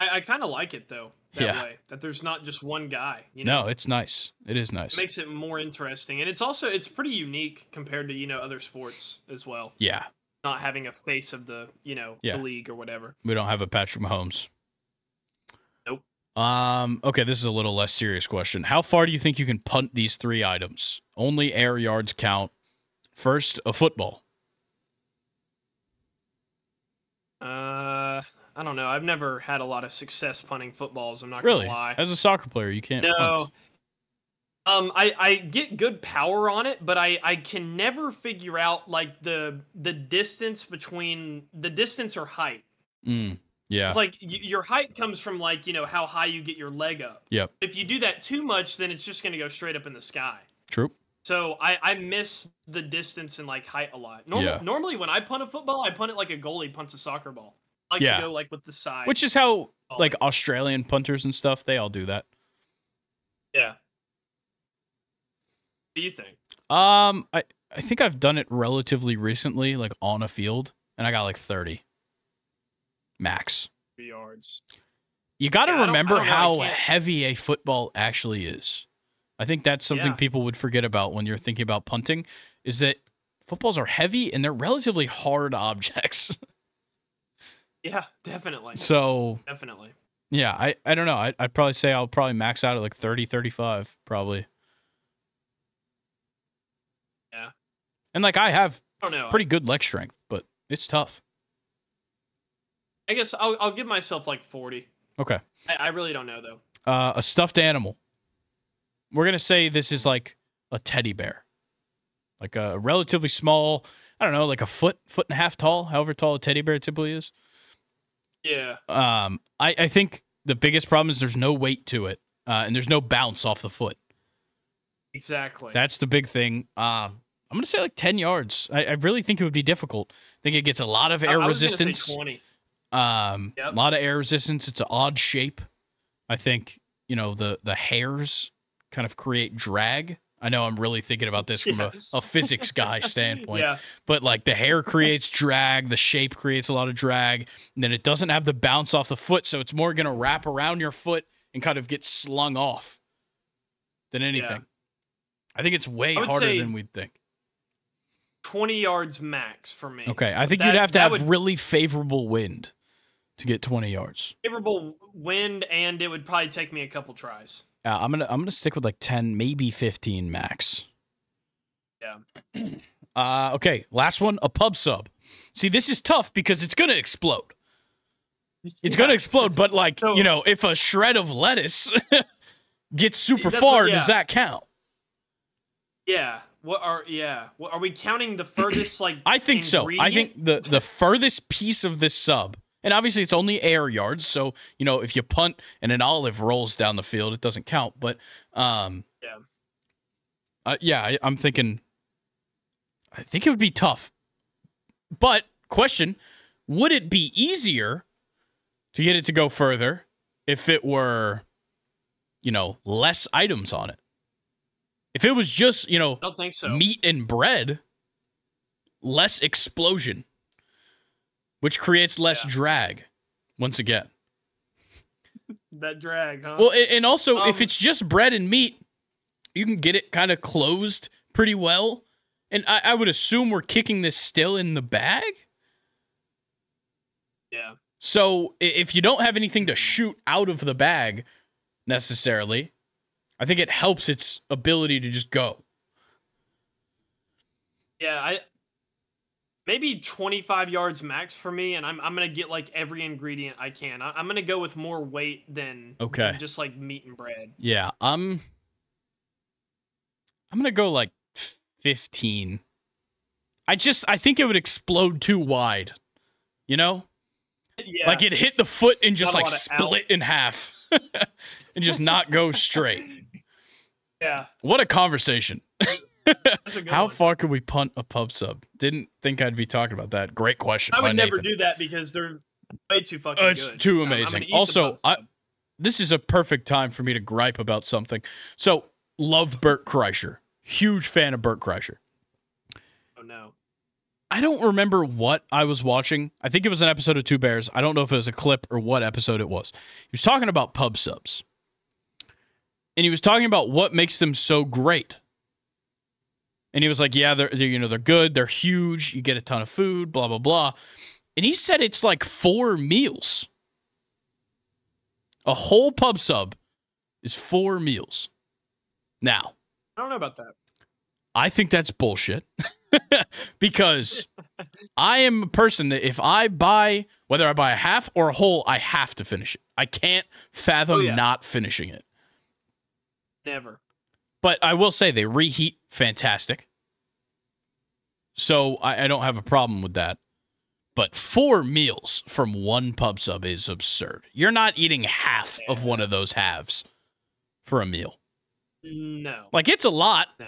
I kind of like it, though, that way. That there's not just one guy. No, it's nice. It is nice. It makes it more interesting. And it's pretty unique compared to, other sports as well. Yeah. Not having a face of the, the league or whatever. We don't have a Patrick Mahomes. Nope. Okay, this is a little less serious question. How far do you think you can punt these 3 items? Only air yards count. First, a football. I don't know. I've never had a lot of success punting footballs. I'm not really gonna lie. As a soccer player, you can't. No. Punt. I get good power on it, but I can never figure out the distance between the distance or height. Yeah. It's your height comes from how high you get your leg up. Yep. If you do that too much, then it's just gonna go straight up in the sky. True. So I miss the distance and height a lot. Normally when I punt a football, I punt it like a goalie punts a soccer ball. I like to go with the side. Which is how Australian punters and stuff, they all do that. Yeah. What do you think? I think I've done it relatively recently, on a field, and I got 30 max. 3 yards. You got to remember how heavy a football actually is. I think that's something people would forget about when you're thinking about punting, is that footballs are heavy and they're relatively hard objects. Yeah, definitely. So definitely. Yeah, I don't know. I'd probably say I'll probably max out at 30, 35, probably. Yeah. And I have I don't know. pretty good leg strength, but it's tough. I guess I'll give myself 40. Okay. I really don't know though. A stuffed animal. We're gonna say this is a teddy bear, a relatively small. I don't know, a foot and a half tall, however tall a teddy bear typically is. Yeah. I think the biggest problem is there's no weight to it, and there's no bounce off the foot. Exactly. That's the big thing. I'm gonna say 10 yards. I really think it would be difficult. I think it gets a lot of air resistance. I was gonna say 20. A lot of air resistance. It's an odd shape. I think the hairs kind of create drag I know I'm really thinking about this from a physics guy standpoint. Yeah. But like the hair creates drag, the shape creates a lot of drag, and then it doesn't have the bounce off the foot, so it's more going to wrap around your foot and kind of get slung off than anything. Yeah. I think it's way harder than we'd think. 20 yards max for me. Okay, I think you'd have to have really favorable wind to get 20 yards. Favorable wind, and it would probably take me a couple tries. I'm gonna stick with like 10, maybe 15 max. Yeah. Okay, last one, a pub sub. See, this is tough because it's gonna explode. It's gonna explode, but like if a shred of lettuce gets super far, does that count? Yeah. What are we counting the furthest I think so. I think the furthest piece of this sub, and obviously it's only air yards, so if you punt and an olive rolls down the field, it doesn't count. But I'm thinking I think it would be tough. But question, would it be easier to get it to go further if it were less items on it? If it was just, I don't think so. Meat and bread, less explosion, which creates less drag, once again. That drag, huh? Well, and also, if it's just bread and meat, you can get it kind of closed pretty well. And I would assume we're kicking this still in the bag. Yeah. So if you don't have anything to shoot out of the bag necessarily, I think it helps its ability to just go. Yeah, maybe 25 yards max for me, and I'm gonna get like every ingredient I can. I'm gonna go with more weight than just like meat and bread. Yeah, I'm gonna go like 15. I think it would explode too wide. Yeah. Like it hit the foot and just like split in half and just not go straight. Yeah. What a conversation. How far could we punt a pub sub? Didn't think I'd be talking about that. Great question. I would never do that because they're way too fucking good. It's too amazing. Also, this is a perfect time for me to gripe about something. So, love Bert Kreischer. Huge fan of Bert Kreischer. Oh, no. I don't remember what I was watching. I think it was an episode of Two Bears. I don't know if it was a clip or what episode it was. He was talking about pub subs. And he was talking about what makes them so great. And he was like, yeah, they're good. They're huge. You get a ton of food, blah, blah, blah. And he said it's like 4 meals. A whole pub sub is 4 meals. Now, I don't know about that. I think that's bullshit. Because I am a person that if I buy, whether I buy a half or a whole, I have to finish it. I can't fathom not finishing it. Never. But I will say they reheat fantastic. So I don't have a problem with that. But 4 meals from one pub sub is absurd. You're not eating half of one of those halves for a meal. No. Like, it's a lot. No.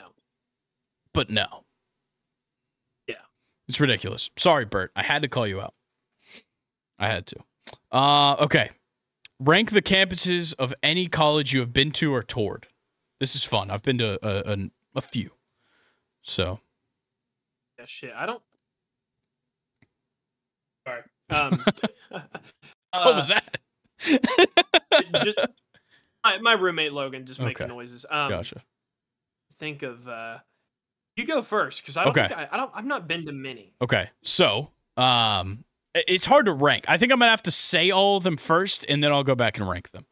But no. Yeah. It's ridiculous. Sorry, Bert. I had to call you out. I had to. Okay. Rank the campuses of any college you have been to or toured. This is fun. I've been to a few. So. Yeah, shit. I don't. Sorry. What was that? My roommate Logan just making noises. Gotcha. Think of you go first because I don't think I've not been to many. Okay. So, it's hard to rank. I think I'm gonna have to say all of them first, and then I'll go back and rank them.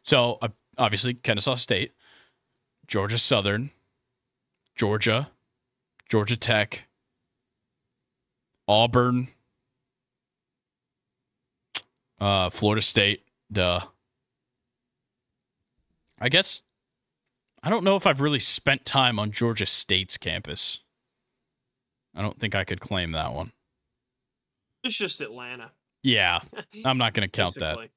So, obviously, Kennesaw State, Georgia Southern, Georgia Tech, Auburn, Florida State, I guess I don't know if I've really spent time on Georgia State's campus. I don't think I could claim that one. It's just Atlanta. Yeah, I'm not going to count that.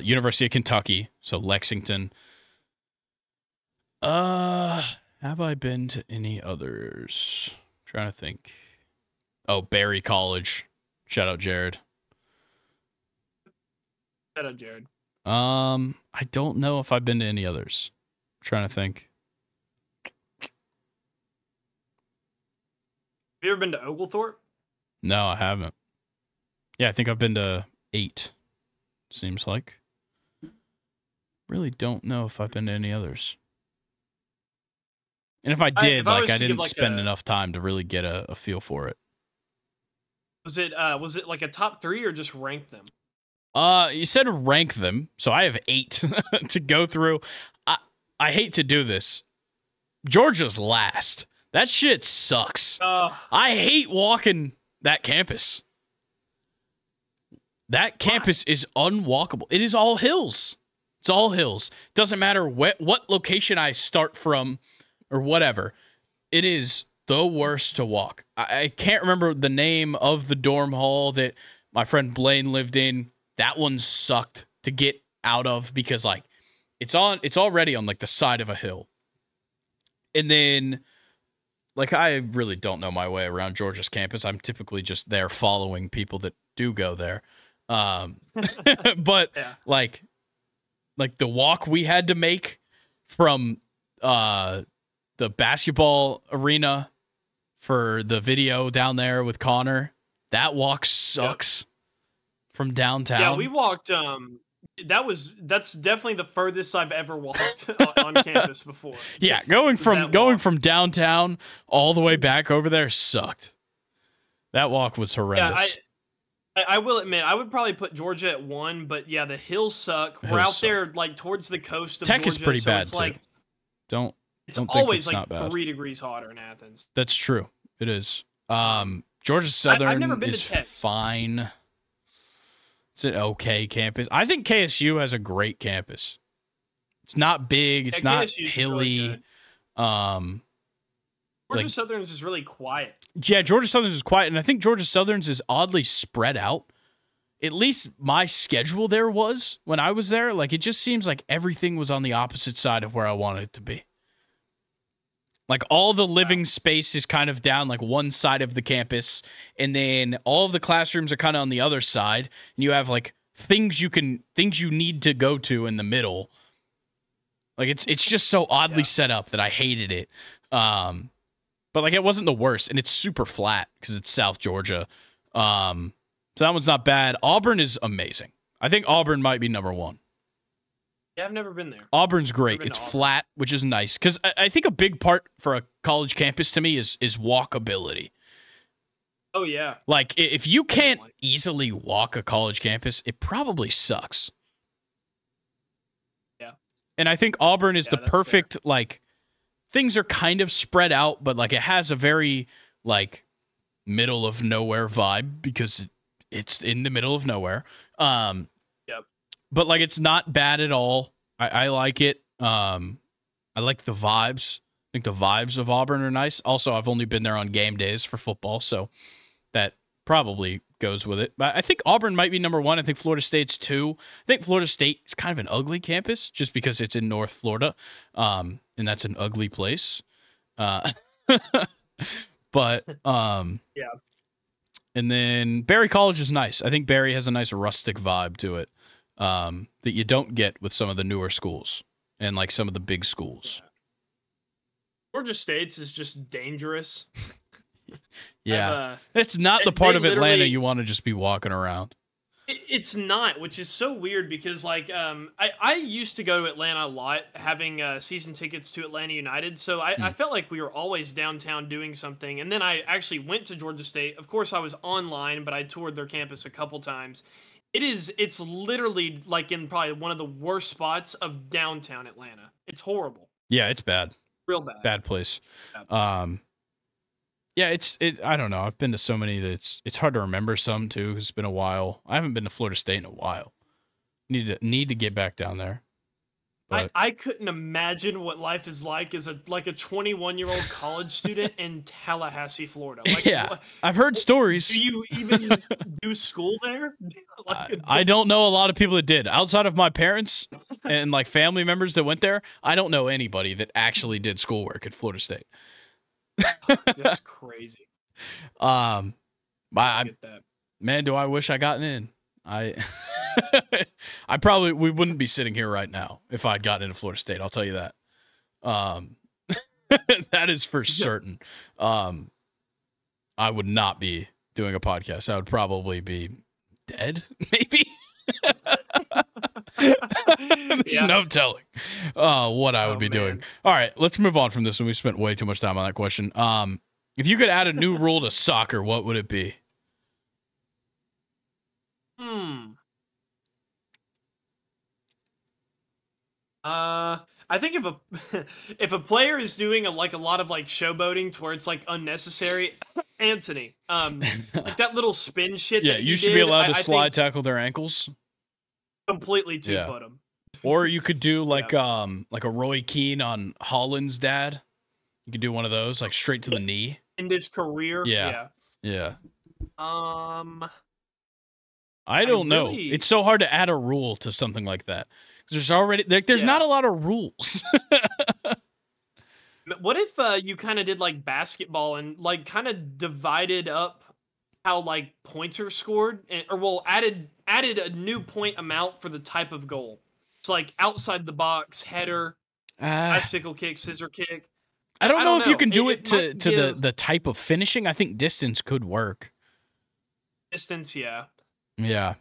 University of Kentucky, so Lexington. Have I been to any others? I'm trying to think. Oh, Barry College. Shout out Jared. Shout out Jared. I don't know if I've been to any others. trying to think. Have you ever been to Oglethorpe? No, I haven't. Yeah, I think I've been to 8. Seems like. Really don't know if I've been to any others. And if I did, I didn't spend enough time to really get a feel for it. Was it like a top 3 or just rank them? You said rank them, so I have 8 to go through. I hate to do this. Georgia's last. That shit sucks. I hate walking that campus. That campus is unwalkable. It is all hills. It's all hills. Doesn't matter what location I start from or whatever. It is the worst to walk. I can't remember the name of the dorm hall that my friend Blaine lived in. That one sucked to get out of because like it's already on like the side of a hill. And then like I really don't know my way around Georgia's campus. I'm typically just there following people that do go there. But yeah. like the walk we had to make from the basketball arena for the video down there with Connor, that walk sucks. Yep. From downtown. Yeah, we walked that's definitely the furthest I've ever walked on campus before. Yeah, going from downtown all the way back over there sucked. That walk was horrendous. Yeah, I will admit I would probably put Georgia at 1, but yeah, the hills suck. We're out there like towards the coast of Tech Georgia. Is pretty bad it's too. Like it's always like 3 degrees hotter in Athens. That's true. It is. Georgia Southern I've never been is to Tech. Fine. It's an okay campus. I think KSU has a great campus. It's not big. It's not hilly. Really Georgia Southern's is really quiet. Yeah, Georgia Southern's is quiet, and I think Georgia Southern's is oddly spread out. At least my schedule there was when I was there. Like, it just seems like everything was on the opposite side of where I wanted it to be. Like, all the living space is kind of down, like, one side of the campus, and then all of the classrooms are kind of on the other side, and you have, like, things you need to go to in the middle. Like, it's just so oddly set up that I hated it. But, like, it wasn't the worst, and it's super flat because it's South Georgia. So that one's not bad. Auburn is amazing. I think Auburn might be number 1. Yeah, I've never been there. Auburn's great. It's flat, which is nice. Because I think a big part for a college campus to me is walkability. Oh, yeah. Like, if you can't easily walk a college campus, it probably sucks. Yeah. And I think Auburn is the perfect, like, things are kind of spread out, but, like, it has a very, like, middle of nowhere vibe because it's in the middle of nowhere. But, like, it's not bad at all. I like it. I like the vibes. I think the vibes of Auburn are nice. Also, I've only been there on game days for football, so that probably goes with it. But I think Auburn might be number 1. I think Florida State's 2. I think Florida State is kind of an ugly campus just because it's in North Florida, and that's an ugly place. But, yeah. And then Barry College is nice. I think Barry has a nice rustic vibe to it. That you don't get with some of the newer schools and like some of the big schools. Georgia State's is just dangerous. Yeah. It's not the part of Atlanta you want to just be walking around. It's not, which is so weird because like I used to go to Atlanta a lot, having season tickets to Atlanta United. So I felt like we were always downtown doing something. And then I actually went to Georgia State. Of course, I was online, but I toured their campus a couple times. It's literally like in probably one of the worst spots of downtown Atlanta. It's horrible. Yeah, it's bad. Real bad. Bad place. Yeah, I don't know. I've been to so many that it's hard to remember some too. It's been a while. I haven't been to Florida State in a while. Need to get back down there. I couldn't imagine what life is like as a 21-year-old college student in Tallahassee, Florida. Like, yeah, I've heard stories. Do you even do school there? I don't know a lot of people that did. Outside of my parents and like family members that went there, I don't know anybody that actually did schoolwork at Florida State. That's crazy. Man, do I wish I gotten in. We wouldn't be sitting here right now if I'd gotten into Florida State. I'll tell you that. Um, that is for certain. I would not be doing a podcast. I would probably be dead, maybe. There's no telling what I would be doing. All right, let's move on from this one. We spent way too much time on that question. If you could add a new rule to soccer, what would it be? I think if a player is doing a lot of like showboating to where it's like unnecessary, Anthony, like that little spin shit. Yeah, that you should be allowed to slide tackle their ankles. Completely 2-foot them. Or you could do like a Roy Keane on Holland's dad. You could do one of those, like straight to the knee. In his career. Yeah. I don't know. It's so hard to add a rule to something like that. There's already there's not a lot of rules. What if you kind of did like basketball and like kind of divided up how like points are scored, added a new point amount for the type of goal? It's like outside the box, header, bicycle kick, scissor kick. I don't know if you can do it to the type of finishing. I think distance could work. Distance, yeah. Yeah.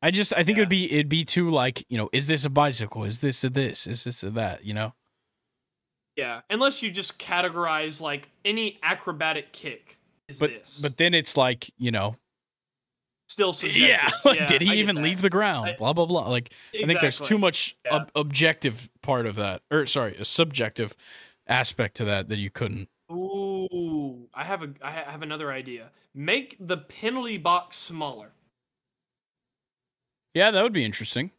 I think it'd be too like, is this a bicycle? Is this a this? Is this a that, Yeah. Unless you just categorize like any acrobatic kick is this. But then it's like, still subjective. Yeah. Like, did he even leave the ground? Blah, blah, blah. Like, exactly. I think there's too much objective part of that. Or sorry, a subjective aspect to that you couldn't. Ooh, I have another idea. Make the penalty box smaller. Yeah, that would be interesting.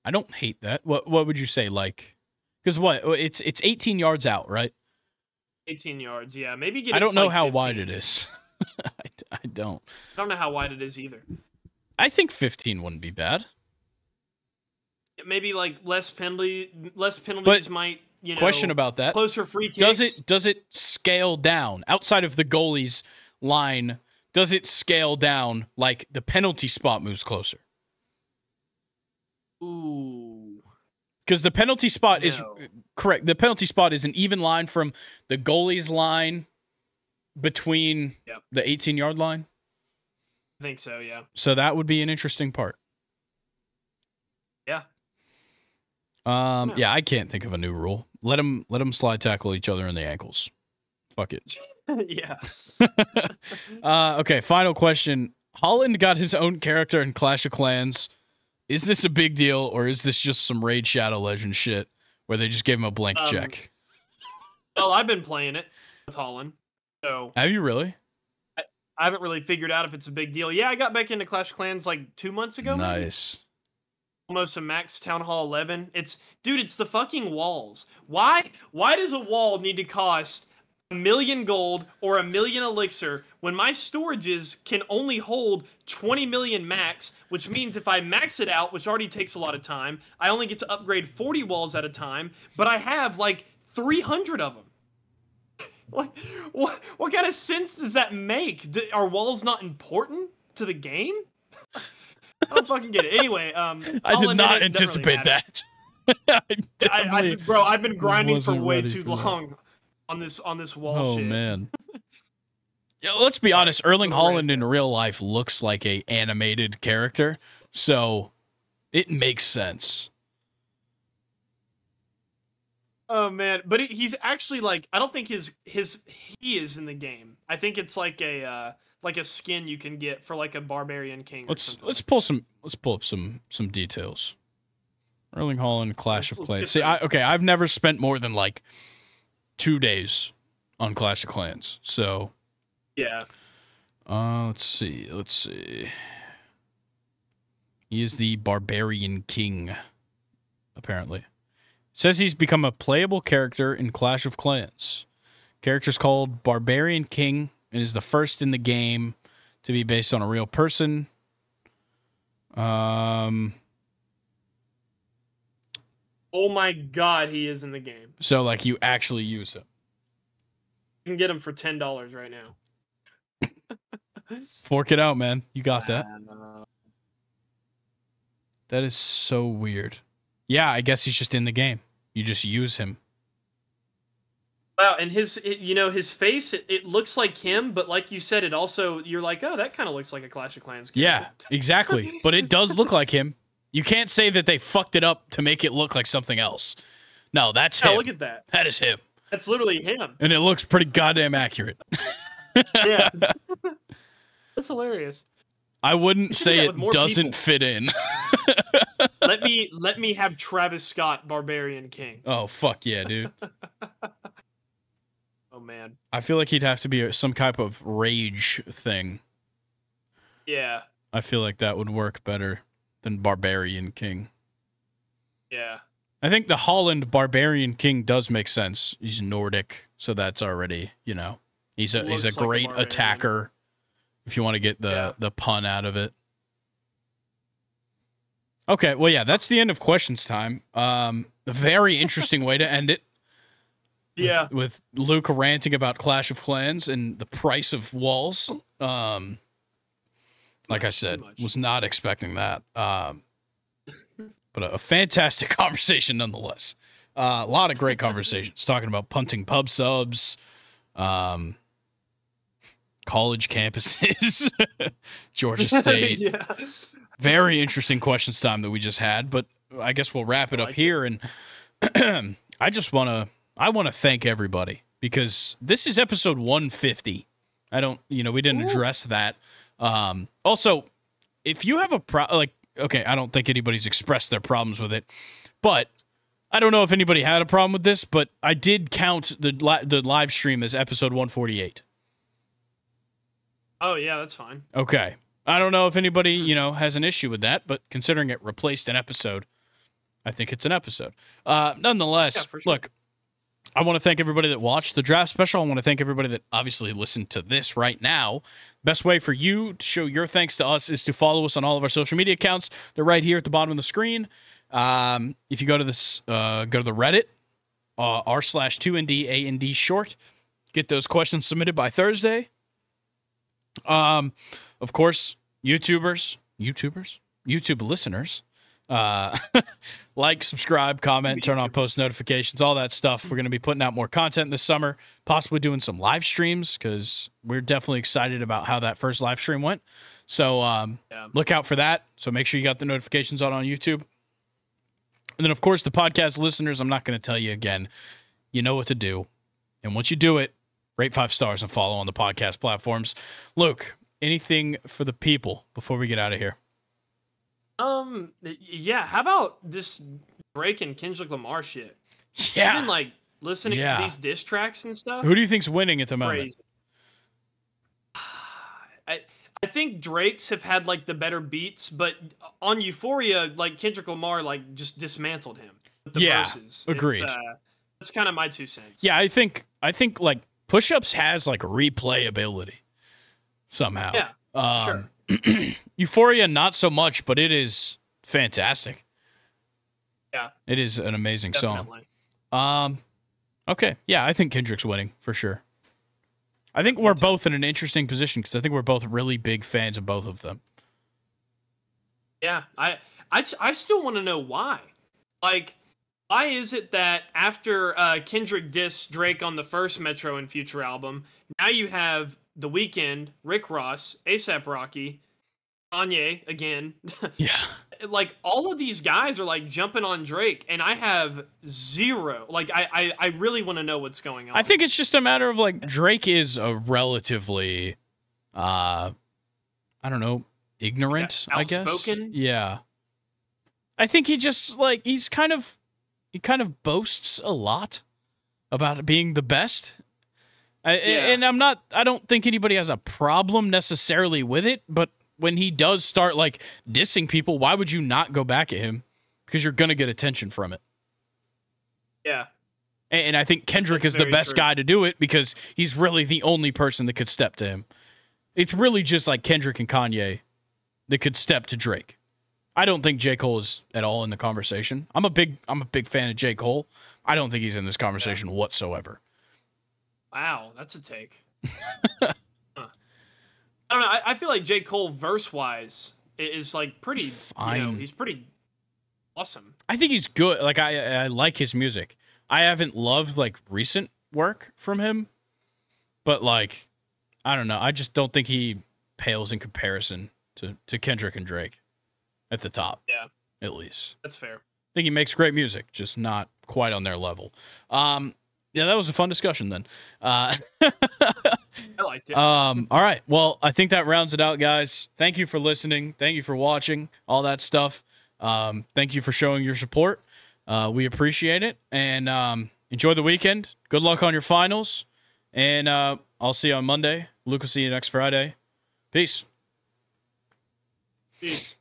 I don't hate that. What would you say? Like, because it's 18 yards out, right? 18 yards, yeah. Maybe get. I don't know like how 15. wide it is. I don't. I don't know how wide it is either. I think 15 wouldn't be bad. Maybe like less penalties but might. Question about that. Closer free kicks. Does it scale down outside of the goalie's line? Does it scale down like the penalty spot moves closer? Ooh. Because the penalty spot is correct. The penalty spot is an even line from the goalie's line between the 18-yard line. I think so, yeah. So that would be an interesting part. Yeah. Yeah, I can't think of a new rule. Let them slide tackle each other in the ankles. Fuck it. Yeah. Okay, final question. Holland got his own character in Clash of Clans. Is this a big deal, or is this just some Raid Shadow Legend shit where they just gave him a blank check? Well, I've been playing it with Holland. So have you really? I haven't really figured out if it's a big deal. Yeah, I got back into Clash of Clans like 2 months ago. Nice. Maybe? Almost a max Town Hall 11. It's the fucking walls. Why does a wall need to cost 1 million gold or 1 million elixir when my storages can only hold 20 million max, which means if I max it out, which already takes a lot of time, I only get to upgrade 40 walls at a time, but I have like 300 of them. Like, what kind of sense does that make? Are walls not important to the game? I don't fucking get it. Anyway, I did not anticipate that. I've been grinding for way too long on this wall shit. Oh man. Yeah, let's be honest. Erling Haaland in real life looks like a animated character, so it makes sense. Oh man, but he's actually like, I don't think he is in the game. I think it's like a skin you can get for like a barbarian king. Let's pull up some details. Erling Haaland, Clash of Clans. See, I've never spent more than like 2 days on Clash of Clans, so yeah. Let's see. He is the barbarian king, apparently. It says he's become a playable character in Clash of Clans. Character's called Barbarian King and is the first in the game to be based on a real person. Oh my god, he is in the game. So, like, you actually use him. You can get him for $10 right now. Fork it out, man. You got that. That is so weird. Yeah, I guess he's just in the game. You just use him. Wow, and his face, it looks like him, but like you said, it also, you're like, oh, that kind of looks like a Clash of Clans character. Yeah, exactly. But it does look like him. You can't say that they fucked it up to make it look like something else. No, that's him. Look at that. That is him. That's literally him. And it looks pretty goddamn accurate. Yeah. That's hilarious. I wouldn't say it doesn't fit in. let me have Travis Scott, Barbarian King. Oh, fuck yeah, dude. Oh, man. I feel like he'd have to be some type of rage thing. Yeah. I feel like that would work better than Barbarian King. Yeah. I think the Holland Barbarian King does make sense. He's Nordic, so that's already, he's a great attacker, if you want to get the pun out of it. Okay, well, yeah, that's the end of questions time. A very interesting way to end it. Yeah. With Luke ranting about Clash of Clans and the price of walls. Like I said, was not expecting that. But a fantastic conversation nonetheless. A lot of great conversations talking about punting pub subs, college campuses, Georgia State. Yeah. Very interesting questions time that we just had, but I guess we'll wrap it up here. And I want to thank everybody because this is episode 150. We didn't address that. Also, if you have a okay, I don't think anybody's expressed their problems with it, but I don't know if anybody had a problem with this, but I did count the live stream as episode 148. Oh, yeah, that's fine. Okay. I don't know if anybody, has an issue with that, but considering it replaced an episode, I think it's an episode. Nonetheless, for sure. Look, I want to thank everybody that watched the draft special. I want to thank everybody that obviously listened to this right now. Best way for you to show your thanks to us is to follow us on all of our social media accounts. They're right here at the bottom of the screen. If you go to this, go to the Reddit, r/2ndand short, get those questions submitted by Thursday. Of course, YouTube listeners, like, subscribe, comment, turn on post notifications, all that stuff. We're going to be putting out more content this summer, possibly doing some live streams because we're definitely excited about how that first live stream went. So look out for that. So make sure you got the notifications on YouTube. And then, of course, the podcast listeners, I'm not going to tell you again. You know what to do. And once you do it, rate 5 stars and follow on the podcast platforms. Luke, anything for the people before we get out of here? Yeah, how about this Drake and Kendrick Lamar shit? Yeah. I've been, listening to these diss tracks and stuff. Who do you think's winning at the moment? Crazy. I think Drake's have had, the better beats, but on Euphoria, Kendrick Lamar, just dismantled him with the verses. Agreed. That's kind of my 2 cents. Yeah, I think Push-Ups has, replayability somehow. Yeah, sure. Euphoria, not so much, but it is fantastic. Yeah. It is an amazing Definitely. song. Okay. Yeah, I think Kendrick's winning for sure. I think we're both in an interesting position because I think we're both really big fans of both of them. Yeah. I still want to know why. Why is it that after Kendrick dissed Drake on the first Metro and Future album, now you have The Weeknd, Rick Ross, A$AP Rocky, Kanye again? Yeah. All of these guys are jumping on Drake, and I have zero. I really want to know what's going on. I think it's just a matter of Drake is a relatively, I don't know, ignorant, I guess. Outspoken? Yeah. I think he just he kind of boasts a lot about being the best. And I don't think anybody has a problem necessarily with it, but when he does start dissing people, why would you not go back at him? Because you're going to get attention from it. Yeah. And I think Kendrick is the best guy to do it because he's really the only person that could step to him. It's really just Kendrick and Kanye that could step to Drake. I don't think J. Cole is at all in the conversation. I'm a big fan of J. Cole. I don't think he's in this conversation whatsoever. Wow, that's a take. I don't know. I feel like J. Cole verse-wise is pretty. Fine. He's pretty. awesome. I think he's good. Like I like his music. I haven't loved like recent work from him, but like I don't know. I just don't think he pales in comparison to Kendrick and Drake at the top. Yeah, at least that's fair. I think he makes great music, just not quite on their level. Yeah, that was a fun discussion then. I liked it. All right. Well, I think that rounds it out, guys. Thank you for listening. Thank you for watching, all that stuff. Thank you for showing your support. We appreciate it. And enjoy the weekend. Good luck on your finals. And I'll see you on Monday. Luke will see you next Friday. Peace. Peace.